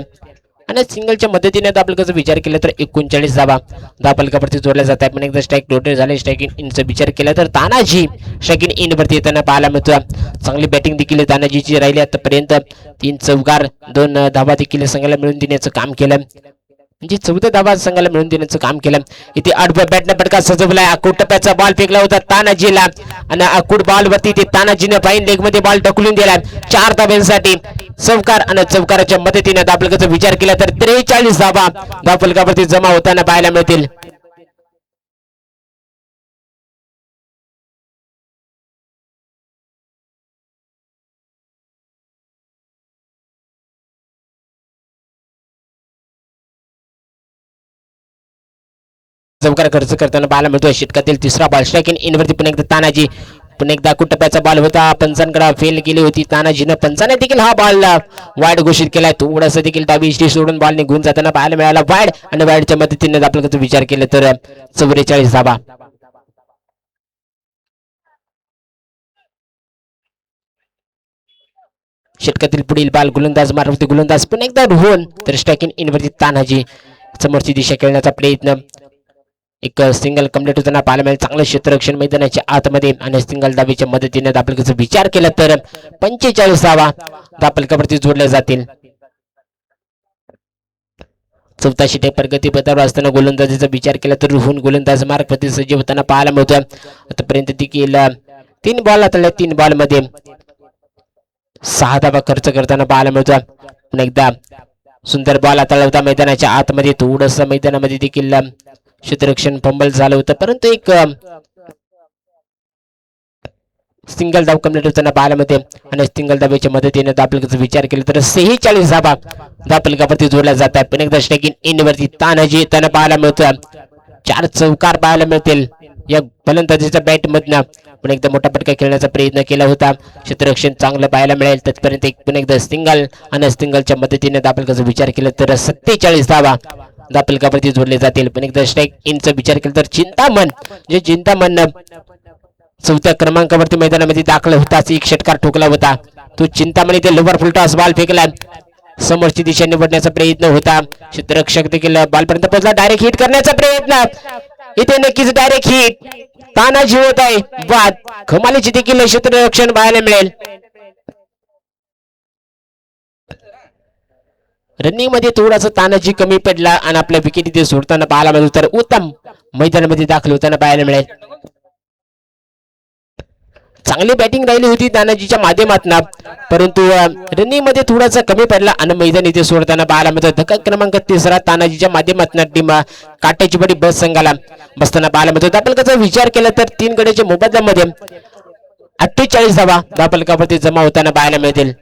आणि सिंगलच्या मदतीने आपल्याला विचार केला तर 39 धावा धावफलकावरती जोडल्या जात आहे. पण एकदा स्ट्राईक रोटेट झाले. स्ट्रायकिंग इनचा विचार केला तर तानाजी स्ट्रायकिंग इन वरती येताना पाहायला मिळतो. चांगली बॅटिंग देखील तानाजीची राहिली आतापर्यंत. 3 चौकार 2 धावा देखील संघाला मिळून देण्याचं काम केलं. म्हणजे 14 धावा संघाला मिळून देण्याचं काम केलं. इथे आडव्या बॅटने फटका सजवलाय. आखूड टप्प्याचा बॉल फेकला होता तानाजीला आणि आखूड बॉल वरती ते तानाजीने फाईन लेग मध्ये बॉल ढकलून दिला. 4 धाब्यांसाठी चौकार आणि चौकाराच्या मदतीने धावफलकाचा विचार केला तर 43 धावा धावफलकावरती जमा होताना पाहायला मिळतील. चौकार खर्च करताना पाहायला मिळतोय. षटकातील तिसरा बॉल स्ट्रायकिंग इन वरती पुन्हा एकदा तानाजी. पुन्हा एकदा कुटप्प्याचा बॉल होता. पंचांकडे फेल केली होती तानाजीनं. पंचाने देखील हा बॉल वाईड घोषित केलाय. थोडंसं देखील डावी इष्टी सोडून बॉल निघून जाताना पाहायला मिळाला वाईड आणि वाईडच्या मदतीने आपल्याला विचार केला तर 44 धावा. षटकातील पुढील बॉल गोलंदाज मारवती गोलंदाज पुन्हा एकदा रोहन तर स्ट्रायकिंग इन वरती तानाजी. समोरची दिशा खेळण्याचा प्रयत्न. एक सिंगल कंप्लीट होताना पाहायला मिळेल. चांगलं क्षेत्ररक्षण मैदानाच्या आतमध्ये आणि सिंगल धावेच्या मदतीने धावफलकाचा विचार केला तर 45 धावा धावफलकावरती जोडल्या जातील. चौथा षटक प्रगती पथावर असताना गोलंदाजीचा विचार केला तर रोहन गोलंदाज मार्गप्रती सज्ज होताना पाहायला मिळतोय. आतापर्यंत देखील 3 बॉल हाताळल्या. 3 बॉल मध्ये 6 धावा खर्च करताना पाहायला मिळतोय. पुन्हा एकदा सुंदर बॉल हाताळला होता मैदानाच्या आतमध्ये. थोडस मैदानामध्ये देखील क्षेत्ररक्षण फंबल झालं होतं परंतु एक सिंगल धाव कंप्लीट होताना पाहायला मिळते आणि सिंगल धावेच्या मदतीने धावफलकाचा विचार केला तर 46 धावा धावफलकावरती जोडल्या जात आहे. पण एकदा स्ट्रायकिंग इन वरती तानाजी येताना पाहायला मिळतोय. 4 चौकार पाहायला मिळतील या फलंदाजीच्या बॅट मधनं. पण एकदा मोठा फटका खेळण्याचा प्रयत्न केला होता. क्षेत्ररक्षण चांगलं पाहायला मिळेल. तत्पर्यंत एक पण एकदा सिंगल आणि सिंगलच्या मदतीने धावफलकाचा विचार केला तर 47 धावा धावफलकावरती जोडले जातील. पण एकदा स्ट्राईक इनचा विचार केला तर चिंतामण जे चिंतामण 4थ्या क्रमांकावरती मैदानामध्ये दाखल होताच एक षटकार ठोकला होता. तो चिंतामणी ते लोवर फुल टॉस बॉल फेकला. समोरची दिशा निवडण्याचा प्रयत्न होता. क्षेत्ररक्षक देखील बॉलपर्यंत पोहोचला. डायरेक्ट हिट करण्याचा प्रयत्न. इथे नक्कीच डायरेक्ट हिट तानाजी होत आहे. बाद कमालीची देखील क्षेत्ररक्षण पाहायला मिळेल. रनिंग मध्ये थोडासा तानाजी कमी पडला आणि आपल्या विकेट इथे सोडताना पाहायला मिळेल तर उत्तम मैदानामध्ये दाखल होताना पाहायला मिळेल. चांगली बॅटिंग राहिली होती तानाजीच्या माध्यमातून परंतु रनिंग मध्ये थोडासा कमी पडला आणि मैदान इथे सोडताना पाहायला मिळतो. धक्का क्रमांक 3 तानाजीच्या माध्यमातून टीम काट्याची बडी बस संघाला बसताना पाहायला मिळतो. आपण त्याचा विचार केला तर 3 गड्याच्या मोबदल्यामध्ये 48 धावा धावफलकावरती जमा होताना पाहायला मिळतील.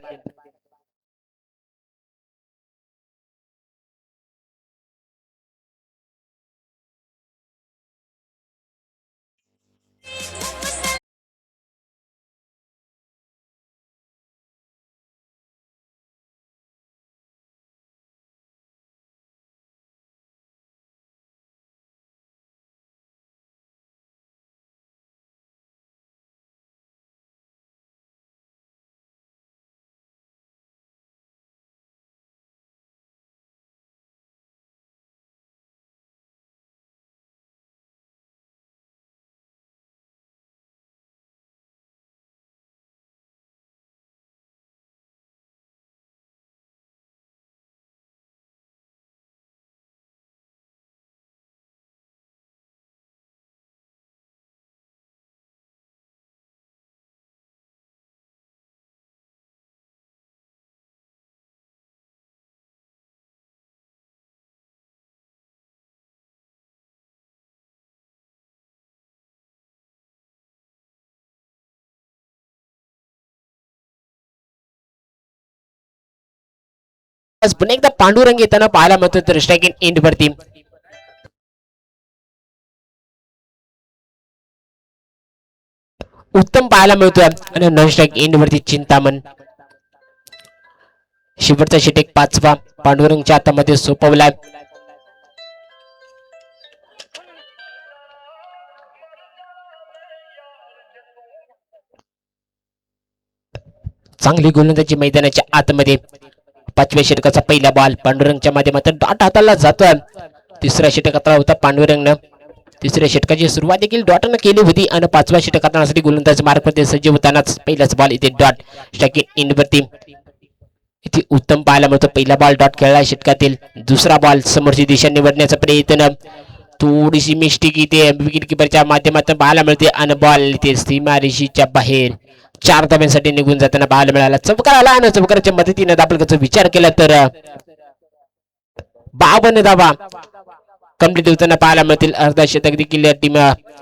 पुन्हा एकदा पांडुरंग येताना पाहायला मिळतो तर स्ट्रायकिंग एंड वरती उत्तम पाहायला मिळतोय आणि नॉन स्ट्राईक एंड वरती चिंतामण शेवटचा षटक पाचवा पांडुरंगच्या हातामध्ये सोपवला. चांगली गोलंदाजी मैदानाच्या आतमध्ये. पाचव्या षटकाचा पहिला बॉल पांडुरंगच्या माध्यमातून डॉट हाताला जातोय. तिसऱ्या षटकातला होता पांडुरंगनं. तिसऱ्या षटकाची सुरुवात देखील डॉटनं केली होती आणि पाचव्या षटकात गोलंदाज मार्कमध्ये सज्ज होतानाच पहिलाच बॉल इथे डॉट स्ट्राईक इन वरती इथे उत्तम पाहायला मिळतो. पहिला बॉल डॉट खेळला षटकातील. दुसरा बॉल समोरची दिशा निवडण्याचा प्रयत्न. थोडीशी मिस्टेक इथे विकेट किपरच्या माध्यमातून पाहायला मिळते आणि बॉल इथे सीमारेषेच्या बाहेर 4 धाब्यांसाठी निघून जाताना पाहायला मिळाला. चौकार आला आणि चौकाराच्या मदतीने दाबलकाचा विचार केला तर 52 धाबा कंप्लीट होताना पाहायला मिळतील. अर्धा शतक देखील टीम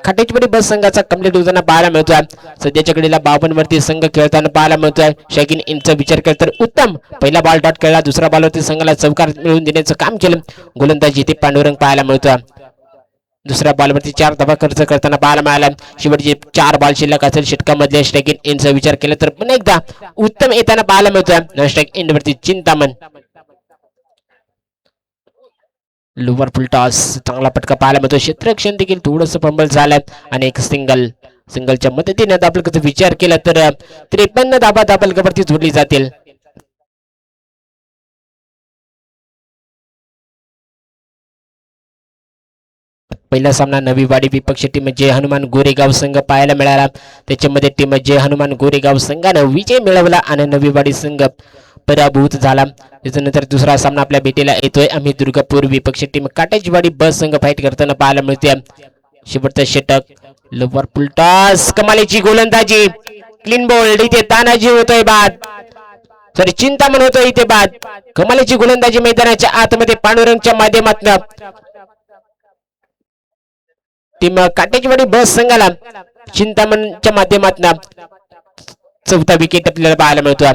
खाटेचवाडी बस संघाचा कंप्लीट होताना पाहायला मिळतोय. सध्याच्या घडीला 52 वरती संघ खेळताना पाहायला मिळतोय. शकीन इनचा विचार केला तर उत्तम पहिला बॉल डॉट खेळला. दुसरा बॉलवरती संघाला चौकार मिळवून देण्याचं काम केलं. गोलंदाजी इथे पांडुरंग पाहायला मिळतोय. दुसऱ्या बॉलवरती 4 धाबा खर्च करताना पाहायला मिळाला. शेवटचे 4 बॉल शिल्लक असेल षटकामधल्या स्ट्राईक इनचा विचार केला तर पुन्हा एकदा उत्तम येताना पाहायला मिळतोय. स्ट्राईक इन वरती चिंतामण. लोवर फुल टॉस चांगला फटका पाहायला मिळतो. क्षेत्ररक्षण देखील थोडंसं फंबल झालं आणि एक सिंगलच्या मदतीने दाबलकाचा विचार केला तर 53 धाबा दाबलकावरती जोडली जातील. पहिला सामना नवीवाडी विपक्ष टीम जय हनुमान गोरेगाव संघ पाहायला मिळाला. त्याच्यामध्ये टीम जय हनुमान गोरेगाव संघानं विजय मिळवला आणि नवीवाडी संघ पराभूत झाला. त्याच्यानंतर दुसरा सामना आपल्या भेटीला येतोय. आम्ही दुर्गापूर विपक्ष टीम काटेजवाडी बस संघ फाईट करताना पाहायला मिळते. शेवटचा षटक लोवर फुल टॉस कमालीची गोलंदाजी क्लीन बोल्ड इथे तानाजी होतोय बाद. सॉरी चिंतामण होतोय इथे बाद. कमालीची गोलंदाजी मैदानाच्या आतमध्ये पांडुरंगच्या माध्यमातून टीम काटेजवाडी बस संघाला चिंतामणच्या माध्यमातून चौथा विकेट आपल्याला पाहायला मिळतो.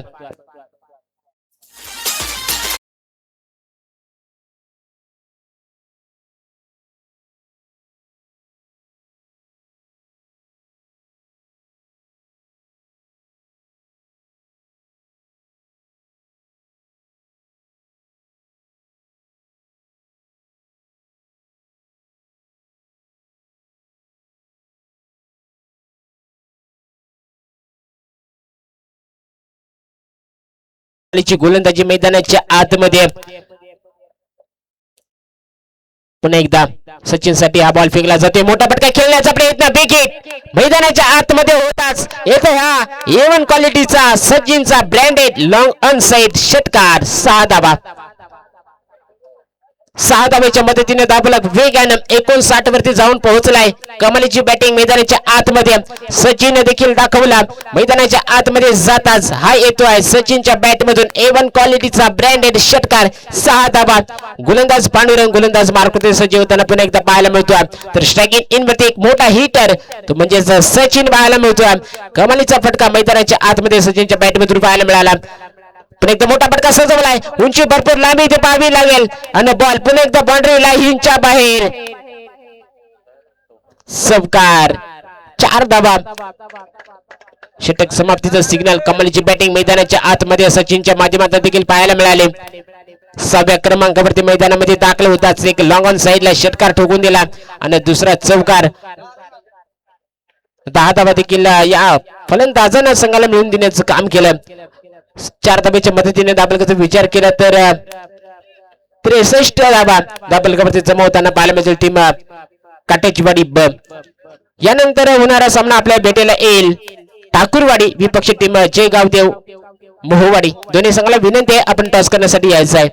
गोलंदाजी मैदानाच्या आतमध्ये पुन्हा एकदा सचिन साठी हा बॉल फेकला जातोय. मोठा फटका खेळण्याचा प्रयत्न विकेट मैदानाच्या आतमध्ये होताच येतो हा A1 क्वालिटीचा सचिनचा ब्रँडेड लॉंग अनसाइड षटकार. 6 धाबा 6 धाब्याच्या मदतीने दाबलक वेगानं 59 वरती जाऊन पोहोचलाय. कमालीची बॅटिंग मैदानाच्या आतमध्ये सचिन देखील दाखवला. मैदानाच्या आतमध्ये जाताच हा येतोय सचिनच्या बॅट मधून A1 क्वालिटीचा ब्रँडेड षटकार. 6 धाबा. गोलंदाज पांडुरंग गोलंदाज मार्कते सजीव होताना पुन्हा एकदा पाहायला मिळतोय. तर स्ट्राईक इन वरती एक मोठा हिटर तो म्हणजे सचिन पाहायला मिळतोय. कमालीचा फटका मैदानाच्या आतमध्ये सचिनच्या बॅट मधून पाहायला मिळाला. पुन्हा एकदा मोठा फटका सजवलाय. उंची भरपूर लांबी इथे पाहावी लागेल आणि बॉल पुन्हा एकदा बाउंड्री लाईनच्या बाहेर. सवकार 4 धाबा. षटक समाप्तीचा सिग्नल. कमालीची बॅटिंग मैदानाच्या आतमध्ये सचिनच्या माध्यमातून देखील पाहायला मिळाले. 6व्या क्रमांकावरती मैदानामध्ये दाखल होताच एक लॉंग ऑन साइडला षटकार ठोकून दिला आणि दुसरा चौकार. 10 धाबा देखील या फलंदाजांना संघाला मिळवून देण्याचं काम केलं. 4 धाब्याच्या मदतीने दाबलकाचा विचार केला तर 63 धाबा दाबलकावरती जमवताना पाहायला मिळेल टीम काटेजवाडी ब. यानंतर होणारा सामना आपल्या भेटीला येईल ठाकूरवाडी विपक्ष टीम जय गावदेव मोहवाडी. दोन्ही संघाला विनंती आहे आपण टॉस करण्यासाठी यायचं आहे.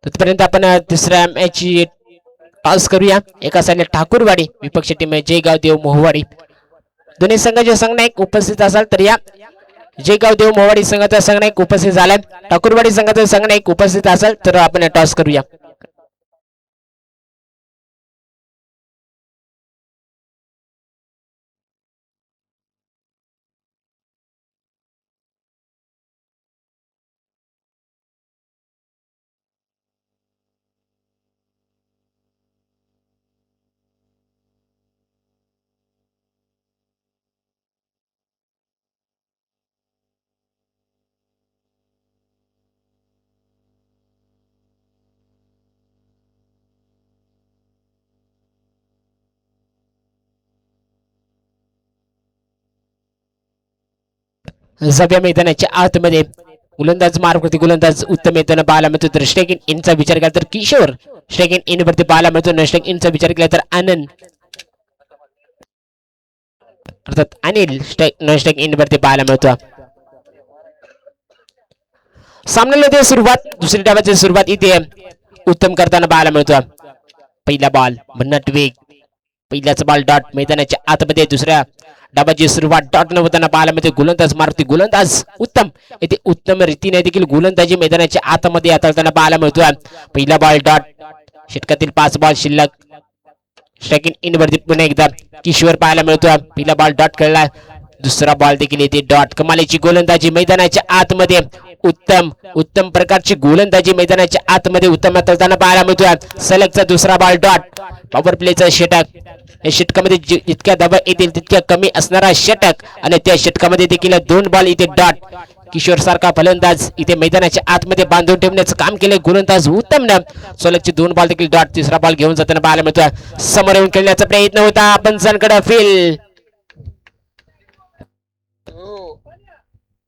तिथपर्यंत आपण तिसऱ्या मॅचची टॉस करूया. एका साईडला ठाकूरवाडी विपक्ष टीम जयगाव देव मोहवाडी. दोन्ही संघाचे संघनायक उपस्थित असाल तर या. जयगाव देव मोहवाडी संघाचा संघनायक उपस्थित झालाय. ठाकूरवाडी संघाचा संघनायक उपस्थित असाल तर आपण टॉस करूया. सभ्य मैदानाच्या आतमध्ये गोलंदाज मार्ग गोलंदाज उत्तम येताना पाहायला मिळतो. तर स्ट्राईक इनचा विचार केला तर किशोर, स्ट्राईक इन वरती पाहायला मिळतो. न स्ट्राईक इनचा विचार केला तर आनंद, अर्थात अनिल न स्ट्राईक इन वरती पाहायला मिळतो. सामन्याला ते सुरुवात, दुसरी डावाची सुरुवात इथे उत्तम करताना पाहायला मिळतो. पहिला बॉल भन्नाट वेग, पहिल्याच बॉल डॉट मैदानाच्या आतमध्ये. दुसऱ्या डाबाची सुरुवात डॉट न होताना पाहायला मिळते. गोलंदाज मारती गोलंदाज उत्तम, येथे उत्तम रीतीने देखील गोलंदाजी मैदानाच्या आतमध्ये हाताळताना पाहायला मिळतो. पहिला बॉल डॉट, षटकातील 5 बॉल शिल्लक. स्ट्राईक इन वरती पुन्हा एकदा किशोर पाहायला मिळतो. पहिला बॉल डॉट खेळला, दुसरा बॉल देखील येते डॉट. कमालीची गोलंदाजी मैदानाच्या आतमध्ये, उत्तम उत्तम प्रकारची गोलंदाजी मैदानाच्या आतमध्ये उत्तम हाताळताना पाहायला मिळतो. सलगचा दुसरा बॉल डॉट. पॉवर प्लेचा षटक, या षटकामध्ये जितक्या धावा येतील तितक्या कमी असणारा षटक आणि त्या षटकामध्ये देखील 2 बॉल इथे डॉट. किशोर सारखा फलंदाज इथे मैदानाच्या आतमध्ये बांधून ठेवण्याचं काम केले गोलंदाज उत्तम न. सोलकचे 2 बॉल देखील डॉट. तिसरा बॉल घेऊन जाताना पाहायला मिळतो. समोर येऊन खेळण्याचा प्रयत्न होता पंचांकडे फील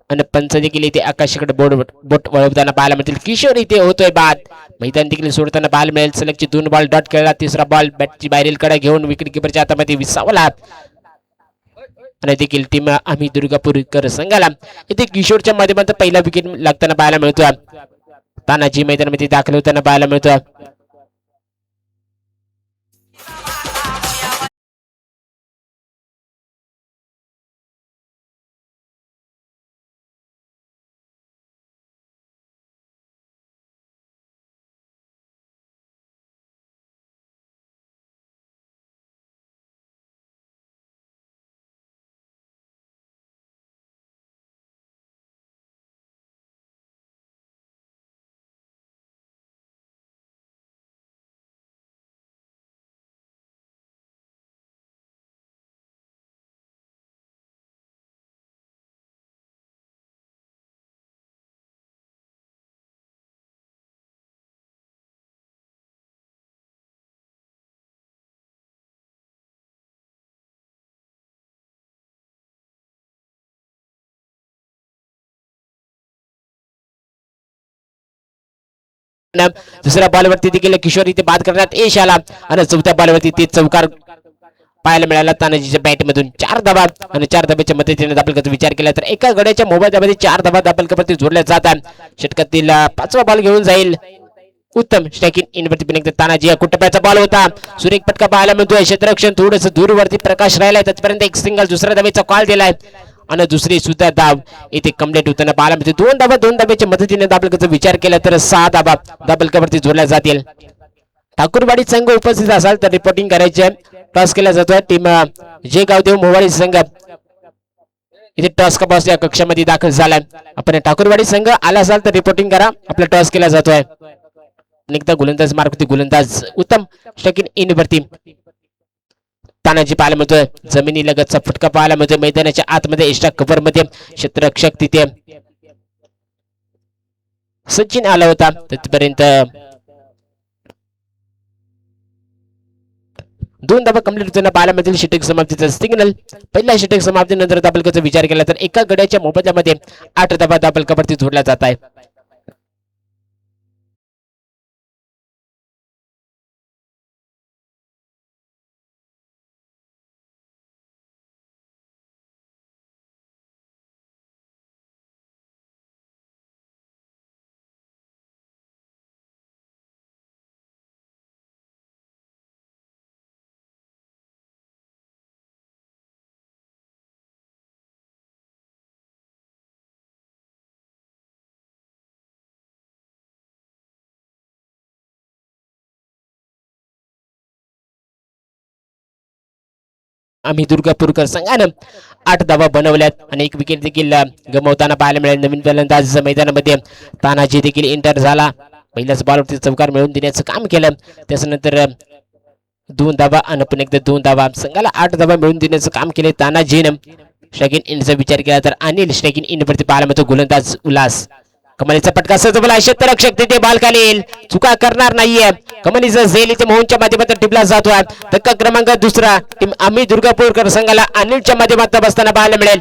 आणि पंच देखील इथे आकाशाकडे बोट वळवताना पाहायला मिळतील. किशोर इथे होतोय बाद. मैदान देखील सोडताना पाहायला मिळेल. सलगचे 2 बॉल डॉट खेळला. तिसरा बॉल बॅटची बाहेरील कडे घेऊन विकेट किपरच्या हातामध्ये विसावला आणि देखील टीम आम्ही दुर्गापूरकर संघाला इथे किशोरच्या माध्यमातून पहिला विकेट लागताना पाहायला मिळतो. तानाजी मैदानामध्ये दाखल होताना पाहायला मिळतो. दुसऱ्या बॉलवरती देखील किशोर इथे बाद करण्यात यश आला आणि चौथ्या बॉलवरती ते चौकार पाहायला मिळाला तानाजीच्या बॅट मधून. 4 धावा आणि 4 धाब्याच्या मदतीने दाबलकरचा विचार केला तर एका गड्याच्या मोबाईलमध्ये 4 धावा दाबलकरवरती जोडल्या जातात. षटकातील 5वा बॉल घेऊन जाईल उत्तम. स्ट्राईक इन वरती पण एकदा तानाजी या कुटप्याचा बॉल होता. सुरेख पटका पाहायला मिळतोय. क्षेत्ररक्षण थोडंसं दूरवरती प्रकाश राहिलाय. त्याचपर्यंत एक सिंगल दुसऱ्या धावेचा कॉल दिलाय आणि दुसरी सुद्धा धाव इथे कम्प्लीट होताना पाहायला मिळते. 2 धाब्याच्या मदतीने दाबलकरचा विचार केला तर 6 धावा दाबलकरवरती जोडल्या जातील. ठाकूरवाडी संघ उपस्थित असाल तर रिपोर्टिंग करायचे. टॉस केला जातोय. टीम जयगाव देव मोहवाडी संघ इथे टॉस कपास या कक्षामध्ये दाखल झालाय. आपण ठाकूरवाडी संघ आला असाल तर रिपोर्टिंग करा. आपला टॉस केला जातोय. एकदा गोलंदाज मारती गोलंदाज उत्तम. स्ट्राईक इन वरती तानाजी पाहायला मिळतोय. जमिनी लगतचा फटका पाहायला मिळतोय. मैदानाच्या आतमध्ये एक्स्ट्रा कव्हर मध्ये क्षेत्ररक्षक तिथे सचिन आला होता. तिथपर्यंत 2 धावा कंप्लीट होताना पाहायला मिळतील. षटक समाप्तीचा सिग्नल. पहिल्या षटक समाप्तीनंतर दाबलकरचा विचार केला तर एका गड्याच्या मोबदल्यामध्ये 8 धावा दाबलकरवरती जोडल्या जात आहे. आम्ही दुर्गापूरकर संघानं 8 धावा बनवल्यात आणि एक विकेट देखील गमावताना पाहायला मिळेल. नवीन फलंदाज मैदानामध्ये तानाजी देखील एंटर झाला. पहिल्याच बॉलवरती चौकार मिळवून देण्याचं काम केलं. त्याच्यानंतर 2 धावा आणि पुन्हा एकदा 2 धावा, संघाला 8 धावा मिळवून देण्याचं काम केले तानाजीनं. स्ट्रायकिंग इनचा विचार केला तर अनिल स्ट्रायकिंग इन वरती पाहायला मिळतो. गोलंदाज उल्हास, कमालीचा पटका सजवला, क्षेत्ररक्षक तिथे बॉल खाली येईल, चुका करणार नाहीये. कमालीचा झेल इथे मोहनच्या माध्यमातून टिपला जातोय. धक्का क्रमांक 2 टीम आम्ही दुर्गापूरकर संघाला अनिलच्या माध्यमातून बसताना पाहायला मिळेल.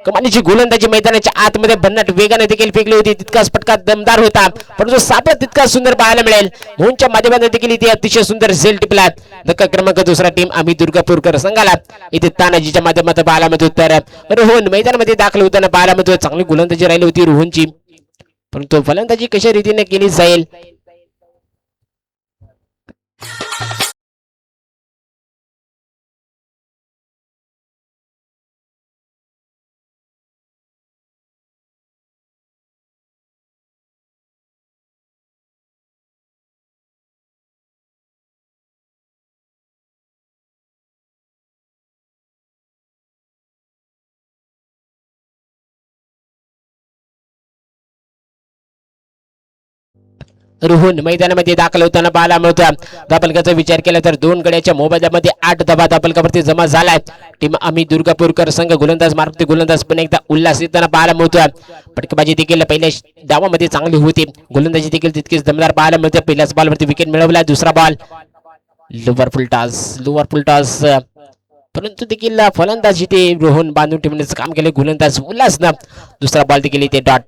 कमालीची गोलंदाजी मैदानाच्या आतमध्ये भन्नाट वेगाने देखील फेकली होती. तितकाच पटका दमदार होता, परंतु सापळा तितका सुंदर पाहायला मिळेल. मोहनच्या माध्यमातून देखील इथे अतिशय सुंदर झेल टिपला. धक्का क्रमांक 2 टीम आम्ही दुर्गापूरकर संघाला इथे तानाजीच्या माध्यमातून पाहायला मिळतो. तर रोहन मैदानामध्ये दाखल होताना पाहायला मिळतो. चांगली गोलंदाजी राहिली होती रोहनची, परंतु फलंदाजी कशा रीतीने केली जाईल. रोहन मैदानामध्ये दाखल होताना पाहायला मिळतो. दापलकाचा विचार केला तर 2 गड्याच्या मोबदल्यामध्ये 8 धावा दापलकावरती जमा झालाय. टीम आम्ही दुर्गापूरकर संघ गोलंदाज मारते. गोलंदाज पण एकदा उल्हास येताना पाहायला मिळतो. फटकेबाजी देखील पहिल्या डावामध्ये चांगली होती. गोलंदाजी देखील तितकीच दमदार पाहायला मिळते. पहिल्याच बॉलवरती विकेट मिळवला. दुसरा बॉल लोअर फुल टॉस, परंतु देखील फलंदाजी ते रोहन बांधून ठेवण्याचं काम केले गोलंदाज उल्हासनं. दुसरा बॉल देखील इथे डॉट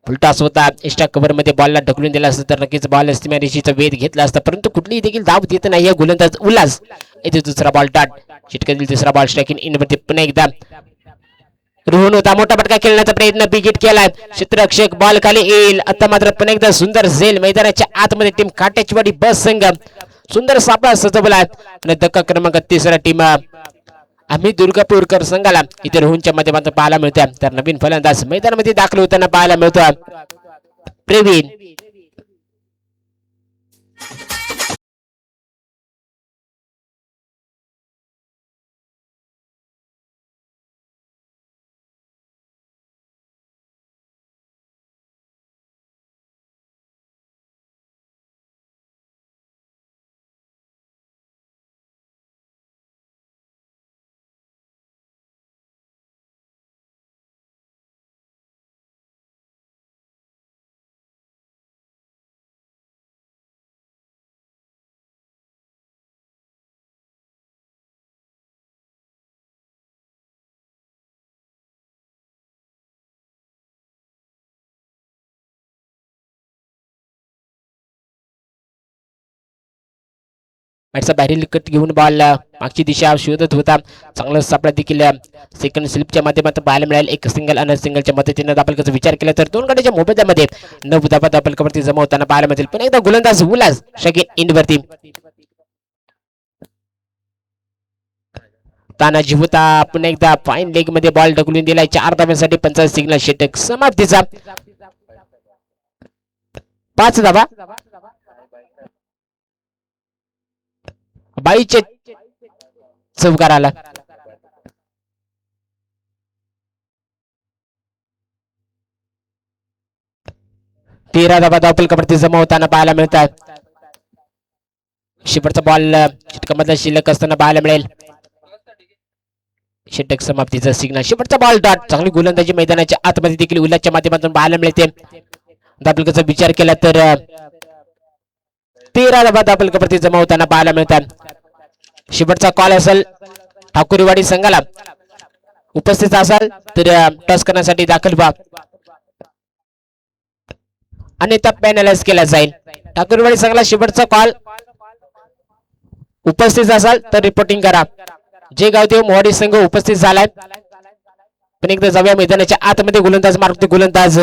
फुलटॉस होता. एक्स्ट्रा कव्हर मध्ये बॉलला ढकलून दिला असतं तर नक्कीच बॉल रेषेचा वेध घेतला असता, परंतु कुठलीही देखील धाव देत नाही गोलंदाज उल्हास. इथे दुसरा बॉल डॉट चिटकन तिसरा बॉल स्ट्रायकिंग इन वरती पुन्हा एकदा रोहन होता. मोठा पटका खेळण्याचा प्रयत्न बिगिट केलाय. क्षेत्ररक्षक बॉल खाली येईल. आता मात्र पुन्हा एकदा सुंदर झेल मैदानाच्या आतमध्ये टीम काट्याचीवाडी बस संघ सुंदर सापळा सजवला आणि धक्का क्रमांक 3 टीम आम्ही दुर्गापूरकर संघाला इथे रोहनच्या माध्यमातून पाहायला मिळते. तर नवीन फलंदाज मैदानामध्ये दाखल होताना पाहायला मिळतो प्रवीण. मॅचचा बाहेरील कट घेऊन बॉल मागची दिशा शोधत होता. चांगला सापळा देखील सेकंड स्लिपच्या माध्यमातून पाहायला मिळाल. एक सिंगल आणि सिंगलच्या मदतीने दापलकाचा विचार केला तर 2 गड्याच्या मोबदल्यामध्ये 9 धावा दापलकावरती जमा होताना पाहायला मिळतील. पण एकदा गोलंदाज उल्हास स्ट्रायकिंग इन वरती तानाजी होता. पुन्हा एकदा फाईन लेग मध्ये बॉल ढकलून दिलाय. 4 धाव्यांसाठी 50 सिग्नल षटक समाप्तीचा. 5 धावा 22 चौकार आला. तेरा धावा दापलकावरती जमा होताना पाहायला मिळतात. शेवटचा बॉल षटकामधला शिल्लक असताना पाहायला मिळेल. षटक समाप्तीचा सिग्नल. शेवटचा बॉल डॉट. चांगली गोलंदाजी मैदानाच्या आतमध्ये देखील उल्हासच्या माध्यमातून पाहायला मिळते. दापलकाचा विचार केला तर 13 धावा दापलकावरती जमा होताना पाहायला मिळतात. शेवटचा कॉल असेल ठाकुरवाडी संघाला उपस्थित असाल तर टॉस करण्यासाठी दाखल व्हा आणि त्या पॅनलाइज केला जाईल. ठाकुरवाडी संघाला शेवटचा कॉल उपस्थित असाल तर रिपोर्टिंग करा. जे गावदेव मोहाडी संघ उपस्थित झालाय. पण एकदा जाऊया मैदानाच्या आतमध्ये. गोलंदाज मारतो. गोलंदाज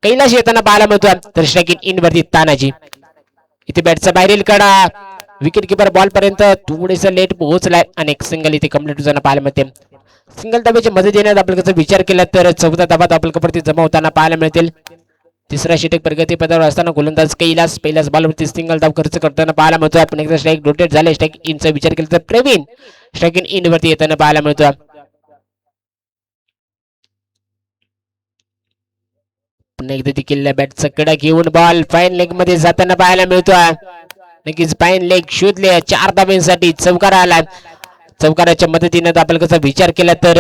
कैलाश येताना पाहायला मिळतो. तर स्ट्रायकिंग इन वरती तानाजी. इथे बॅटचा बाहेरील कडा विकेट किपर बॉल पर्यंत थोडेसा लेट पोहोचलाय आणि एक सिंगल इथे कंप्लीट होताना पाहायला मिळते. सिंगल धाब्याची मदत देण्यात आपल्याचा विचार केला तर 14 धावा आपल्यावरती जमा होताना पाहायला मिळतील. तिसरा षटक प्रगतीपथावर असताना गोलंदाज कैलास पहिल्याच बॉलवरती सिंगल धाव खर्च करताना पाहायला मिळतोय. आपण एकदा स्ट्राईक रोटेट झाले, स्ट्राईक इनचा विचार केला तर प्रवीण स्ट्राईक इन वरती येताना पाहायला मिळतोय. पुन्हा एकदा देखील बॅटचा कडा घेऊन बॉल फाईन लेग मध्ये जाताना पाहायला मिळतोय. नक्कीच फाईन लेग शोधले 4 धाब्यांसाठी चौकार आला. चौकाराच्या मदतीने दाबलकाचा विचार केला तर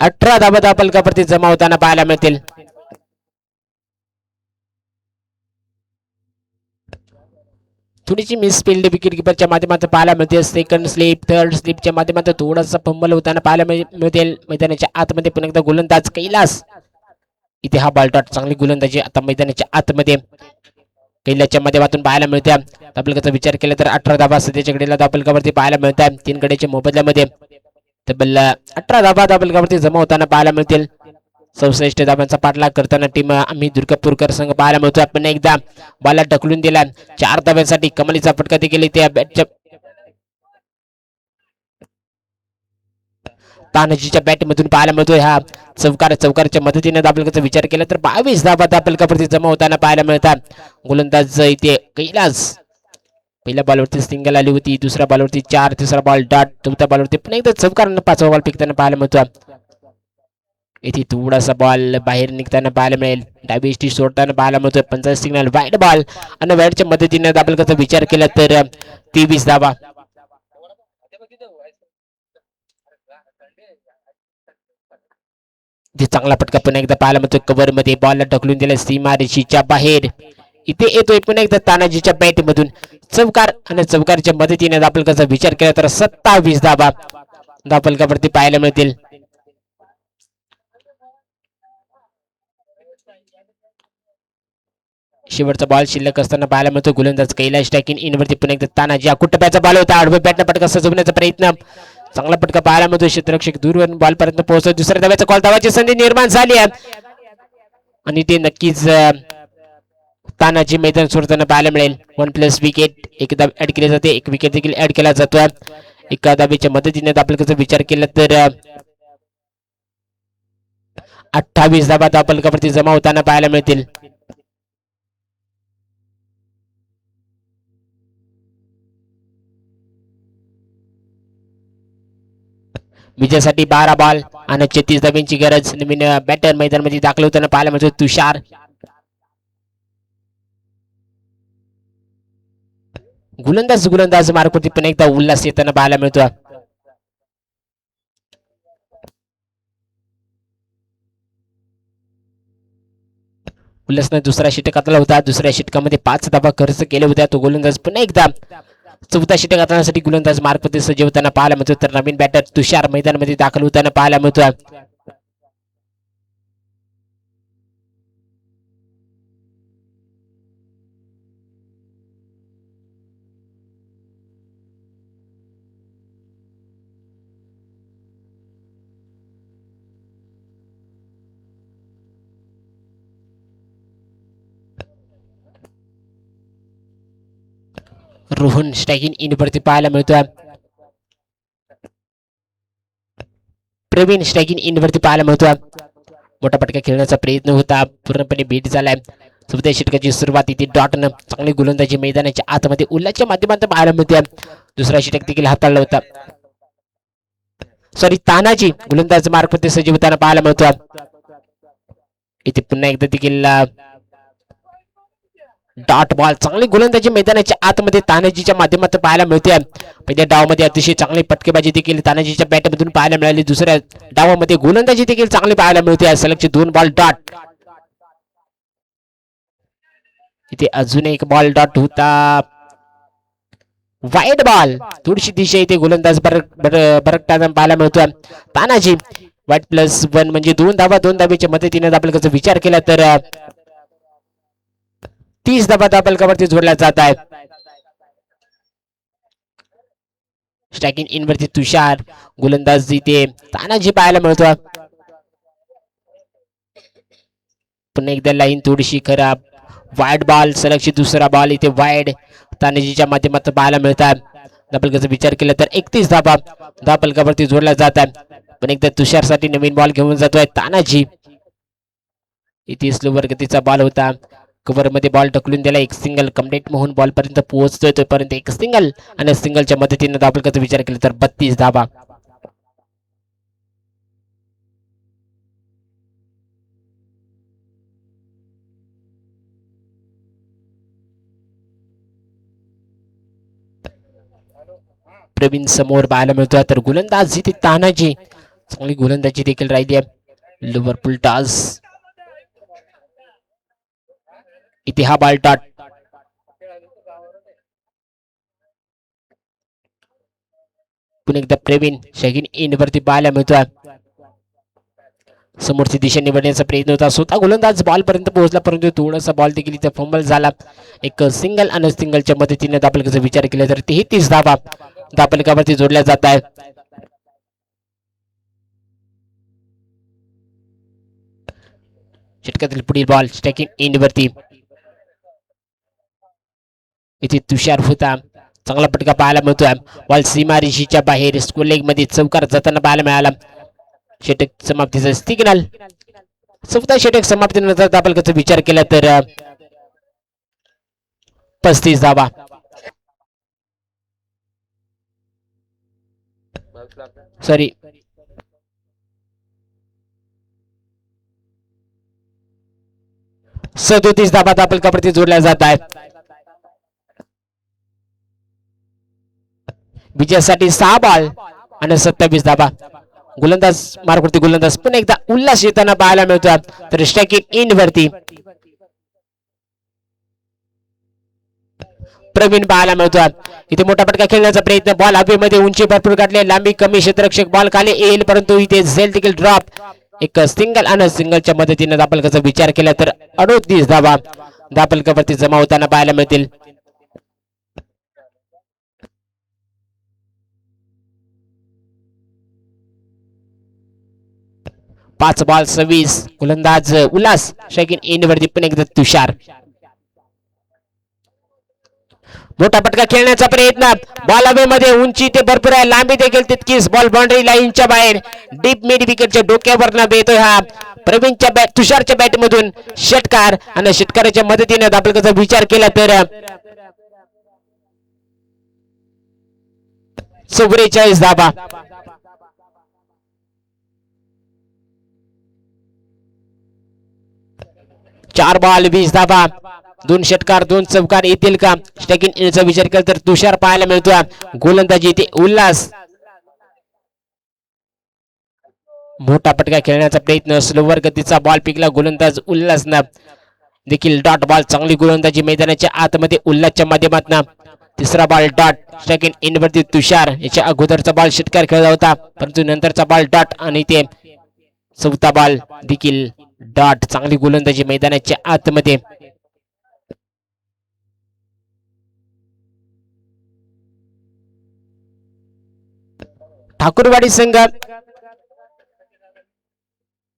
18 धाबा दाबलकावरती जमा होताना पाहायला मिळतील. थोडीशी मिसफिल्ड विकेट किपरच्या माध्यमातून पाहायला मिळते. सेकंड स्लिप थर्ड स्लिपच्या माध्यमातून थोडासा फंबल होताना पाहायला मिळतील. मैदानाच्या आतमध्ये पुन्हा एकदा गोलंदाज कैलास इथे हा बॉल डॉट चांगली गोलंदाजी आता मैदानाच्या आतमध्ये कैलासच्या माध्यमातून पाहायला मिळत्या. दाबलकाचा विचार केला तर 18 धाबा सध्याच्या घडीला दाबलकावरती पाहायला मिळतात. 3 गड्याच्या मोबदल्यामध्ये तब्बल 18 धाबा दाबलकावरती जमा होताना पाहायला मिळतील. 64 धाब्यांचा पाठलाग करताना टीम आम्ही दुर्गापूरकर संघ पाहायला मिळतो. आपण एकदा बॉलला ढकलून दिला 4 धाब्यांसाठी कमालीचा फटका देखील त्या बॅटच्या तानाजीच्या बॅट मधून पाहायला मिळतोय. हा चौकारच्या मदतीने दाबलकाचा विचार केला तर 22 धाबा दाबलकावरती जमा होताना पाहायला मिळतात. गोलंदाज इथे कैलास पहिल्या बॉलवरती सिंगल आली होती, दुसऱ्या बॉलवरती 4, तिसरा बॉल डॉट, चौथ्या बॉलवरती पुन्हा एकदा चौकार 5वा बॉल फेकताना पाहायला मिळतो. इथे थोडासा बॉल बाहेर निघताना पाहायला मिळेल. डावी एसटी सोडताना पाहायला मिळतोय. 50 सिग्नल वाईड बॉल आणि वाईडच्या मदतीने दाबलकाचा विचार केला तर 23 धाबा. चांगला फटका पुन्हा एकदा पाहायला मिळतोय. कव्हर मध्ये बॉल ढकलून दिला सीमा रेषेच्या बाहेर. इथे येतोय पुन्हा एकदा तानाजीच्या बॅट मधून चौकार आणि चौकारच्या मदतीने दाबलकाचा विचार केला तर 27 धाबा दाबलकावरती पाहायला मिळतील. शेवटचा बॉल शिल्लक असताना पाहायला मिळतो. गोलंदाज कैलास स्ट्रायकिंग इन वरती पुन्हा एकदा तानाजी कुटप्याचा बॉल होता. आडवे बॅटने फटका सजवण्याचा प्रयत्न, चांगला फटका पाहायला मिळतो. क्षेत्ररक्षक दूरवरून बॉल पर्यंत पोहोचतो. दुसऱ्या धाब्याचा कॉल, धावाची संधी निर्माण झाली आहे आणि ते नक्कीच तानाजी मैदान सोडताना पाहायला मिळेल. 1+ विकेट एक धाव ऍड केली जाते, एक विकेट देखील ऍड केला जातो. एका धाबेच्या मदतीने दाबलकाचा विचार केला तर 28 धाबा दाबलकावरती जमा होताना पाहायला मिळतील. विजयासाठी 12 बॉल आणि 33 धाब्यांची गरज. नवीन बॅटर मैदानामध्ये दाखल होताना पाहायला मिळतो तुषार. गोलंदाज मार्गवरती पण एकदा उल्हास येताना पाहायला मिळतो. उल्हासने दुसरा षटक घातला होता. दुसऱ्या षटकामध्ये 5 धाबा खर्च केले होत्या. तो गोलंदाज पुन्हा एकदा चौथा षटक घालण्यासाठी गोलंदाज मार्गवरती सज्ज होताना पाहायला मिळतो. तर नवीन बॅटर तुषार मैदानामध्ये दाखल होताना पाहायला मिळतो. रोहन स्ट्रायकिंग इन वरती पाहायला मिळतोय. प्रवीण स्ट्रायकिंग इन वरती पाहायला मिळतोय. मोठा फटका खेळण्याचा प्रयत्न होता, पूर्णपणे बीट झालाय. चौथ्या षटकाची सुरुवात इथे डॉटनं चांगली गोलंदाजी मैदानाच्या आतमध्ये उल्हाच्या माध्यमातून पाहायला मिळते. दुसरा षटक देखील हाताळला होता. तानाजी गोलंदाज मार्गवरती सज्ज होताना पाहायला मिळतो. इथे पुन्हा एकदा देखील डॉट बॉल, चांगली गोलंदाजी मैदानाच्या आतमध्ये तानाजीच्या माध्यमातून पाहायला मिळते. पहिल्या डावामध्ये अतिशय चांगली फटकेबाजी देखील तानाजीच्या बॅटमधून पाहायला मिळाली. दुसऱ्या डावामध्ये गोलंदाजी देखील चांगली पाहायला मिळते. सलगचे 2 बॉल डॉट. इथे अजून एक बॉल डॉट होता. वाईड बॉल, थोडीशी दिशा इथे गोलंदाज बरकताना पाहायला मिळतो. तानाजी वाईट +1 म्हणजे 2 धाबा. 2 धाब्याच्या मदतीने दाबलकाचा विचार केला तर 30 धाबा दाबलकावरती जोडला जात आहे. स्ट्रायकिंग इन वरती तुषार, गोलंदाज इथे तानाजी पाहायला मिळतो. पुन्हा एकदा लाईन थोडीशी खराब. वाईड बॉल, सलगची दुसरा बॉल इथे वाईड तानाजीच्या माध्यमातून पाहायला मिळतात. दाबलकाचा विचार केला तर 31 धाबा दाबलकावरती जोडला जात आहे. पण एकदा तुषारसाठी नवीन बॉल घेऊन जातोय तानाजी. इथे स्लोवर गतीचा बॉल होता, कव्हर मध्ये बॉल ढकलून दिला, एक सिंगल कम्प्लीट मोहन बॉल पर्यंत पोहोचतोय, तोपर्यंत एक सिंगल आणि सिंगलच्या मदतीने धावफलकाचा विचार केला तर 32 धावा. प्रवीण समोर पाहायला मिळतोय, तर गोलंदाज इथे तानाजी चांगली गोलंदाजी देखील राहिली आहे. लिव्हरपूल टॉस, इथे हा बॉल डॉट, पुन्हा एकदा प्रवीण शगीन इन वरती पाहायला मिळतोय. समोरची दिशा निवडण्याचा प्रयत्न होता, स्वतः गोलंदाज बॉल पर्यंत पोहोचला, परंतु थोडासा बॉल देखील इथे फंबल झाला. एक सिंगल आणि सिंगलच्या मदतीने धावफलकाचा विचार केला तर 33 धावा धावफलकावरती जोडल्या जात आहेत. षटकातील पुढील बॉल स्ट्रायकिंग एंड वरती, इथे तुषार होता, चांगला फटका पाहायला मिळतोय. बॉल सीमारेषेच्या बाहेर स्क्वेअर लेग मध्ये चौकार जाताना पाहायला मिळाला. षटक समाप्तीचा सिग्नल, चौथा षटक समाप्तीनंतर धावफलकाचा विचार केला तर 35 धावा. सॉरी, 37 धावा धावफलकावरती जोडल्या जात आहेत. विजयासाठी 6 बॉल आणि 27 धावा. गोलंदाज मार्गवरती गोलंदाज पुन्हा एकदा उल्हास येताना पाहायला मिळतो, तर स्ट्रायकिंग इन वरती प्रवीण पाहायला मिळतो. इथे मोठा फटका खेळण्याचा प्रयत्न, बॉल हवेमध्ये, उंची भरपूर गाठली, लांबी कमी, क्षेत्ररक्षक बॉल खाली येईल, परंतु इथे झेल देखील ड्रॉप. एक सिंगल आणि सिंगलच्या मदतीने धावफलकाचा विचार केला तर 38 धावा धावफलकावरती जमा होताना पाहायला मिळतील. पाच बॉल 26. गोलंदाज उल्हास, स्ट्रायकिंग इन वरती पुन्हा एकदा तुषार. मोठा फटका खेळण्याचा प्रयत्न, बॉल हवेमध्ये, उंची ते भरपूर आहे, लांबी देखील तितकीच, बॉल बाउंड्री लाईनच्या बाहेर, डीप मिड विकेटच्या डोक्यावर येतोय हा प्रवीणच्या बॅट, तुषारच्या बॅट मधून षटकार आणि षटकाराच्या मदतीने धावफलकाचा विचार केला तर 44 धावा. 4 बॉल 20 धावा, 2 षटकार 2 चौकार येतील का? स्ट्रायकिंग इनचा विचार केला तर तुषार पाहायला मिळतोय. गोलंदाजी येते उल्हास, मोठा फटका खेळण्याचा प्रयत्न, स्लोवर गतीचा बॉल पिकला, गोलंदाज उल्हासनं देखील डॉट बॉल, चांगली गोलंदाजी मैदानाच्या आतमध्ये उल्हासच्या माध्यमातून. तिसरा बॉल डॉट, स्ट्रायकिंग इन वरती तुषार. याच्या अगोदरचा बॉल षटकार खेळला होता, परंतु नंतरचा बॉल डॉट आणि ते चौथा बॉल देखील डॉट. चांगली गोलंदाजी मैदानाच्या आतमध्ये. ठाकूरवाडी संघ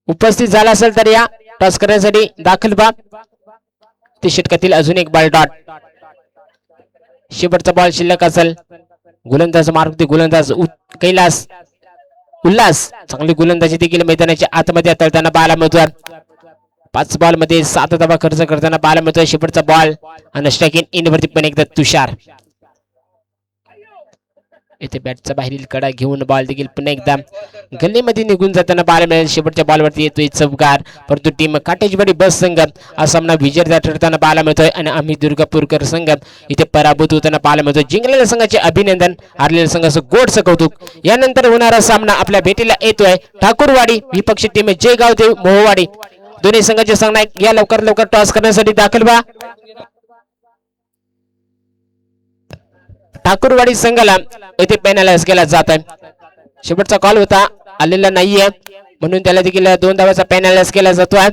उपस्थित झाला असेल तर या टॉस करण्यासाठी दाखल व्हा. ते षटकातील अजून एक बॉल डॉट, शेवटचा बॉल शिल्लक असेल. गोलंदाज मारुती, गोलंदाज कैलास, उल्हास चांगली गोलंदाजी देखील मैदानाच्या आतमध्ये हाताळताना पाहायला मिळतोय. 5 बॉल मध्ये 7 धावा खर्च करताना पाहायला मिळतोय. शेवटचा बॉल आणि स्ट्रायकिंग इन वरती पण एकदा तुषार. इथे बॅटचा बाहेरील कडा घेऊन बॉल देखील पुन्हा एकदा गल्लीमध्ये निघून जाताना पाहायला मिळेल. शेवटच्या बॉलवरती येतोय चौकार, परंतु टीम काटेजवाडी बस संघ हा सामना विजेता ठरताना पाहायला मिळतोय आणि आम्ही दुर्गापूरकर संघ इथे पराभूत होताना पाहायला मिळतोय. जिंकलेल्या संघाचे अभिनंदन, हारलेल्या संघाचं गोडचं कौतुक. यानंतर होणारा सामना आपल्या भेटीला येतोय ठाकूरवाडी विपक्षी टीम जयगाव देव मोहवाडी. दोन्ही संघाचे सामना या लवकर टॉस करण्यासाठी दाखल व्हा. ठाकूरवाडी संघाला येथे पेनलाइज केला जात आहे. शेवटचा कॉल होता, आलेला नाहीये, म्हणून त्याला देखील 2 धावाचा पेनलाइज केला जातोय.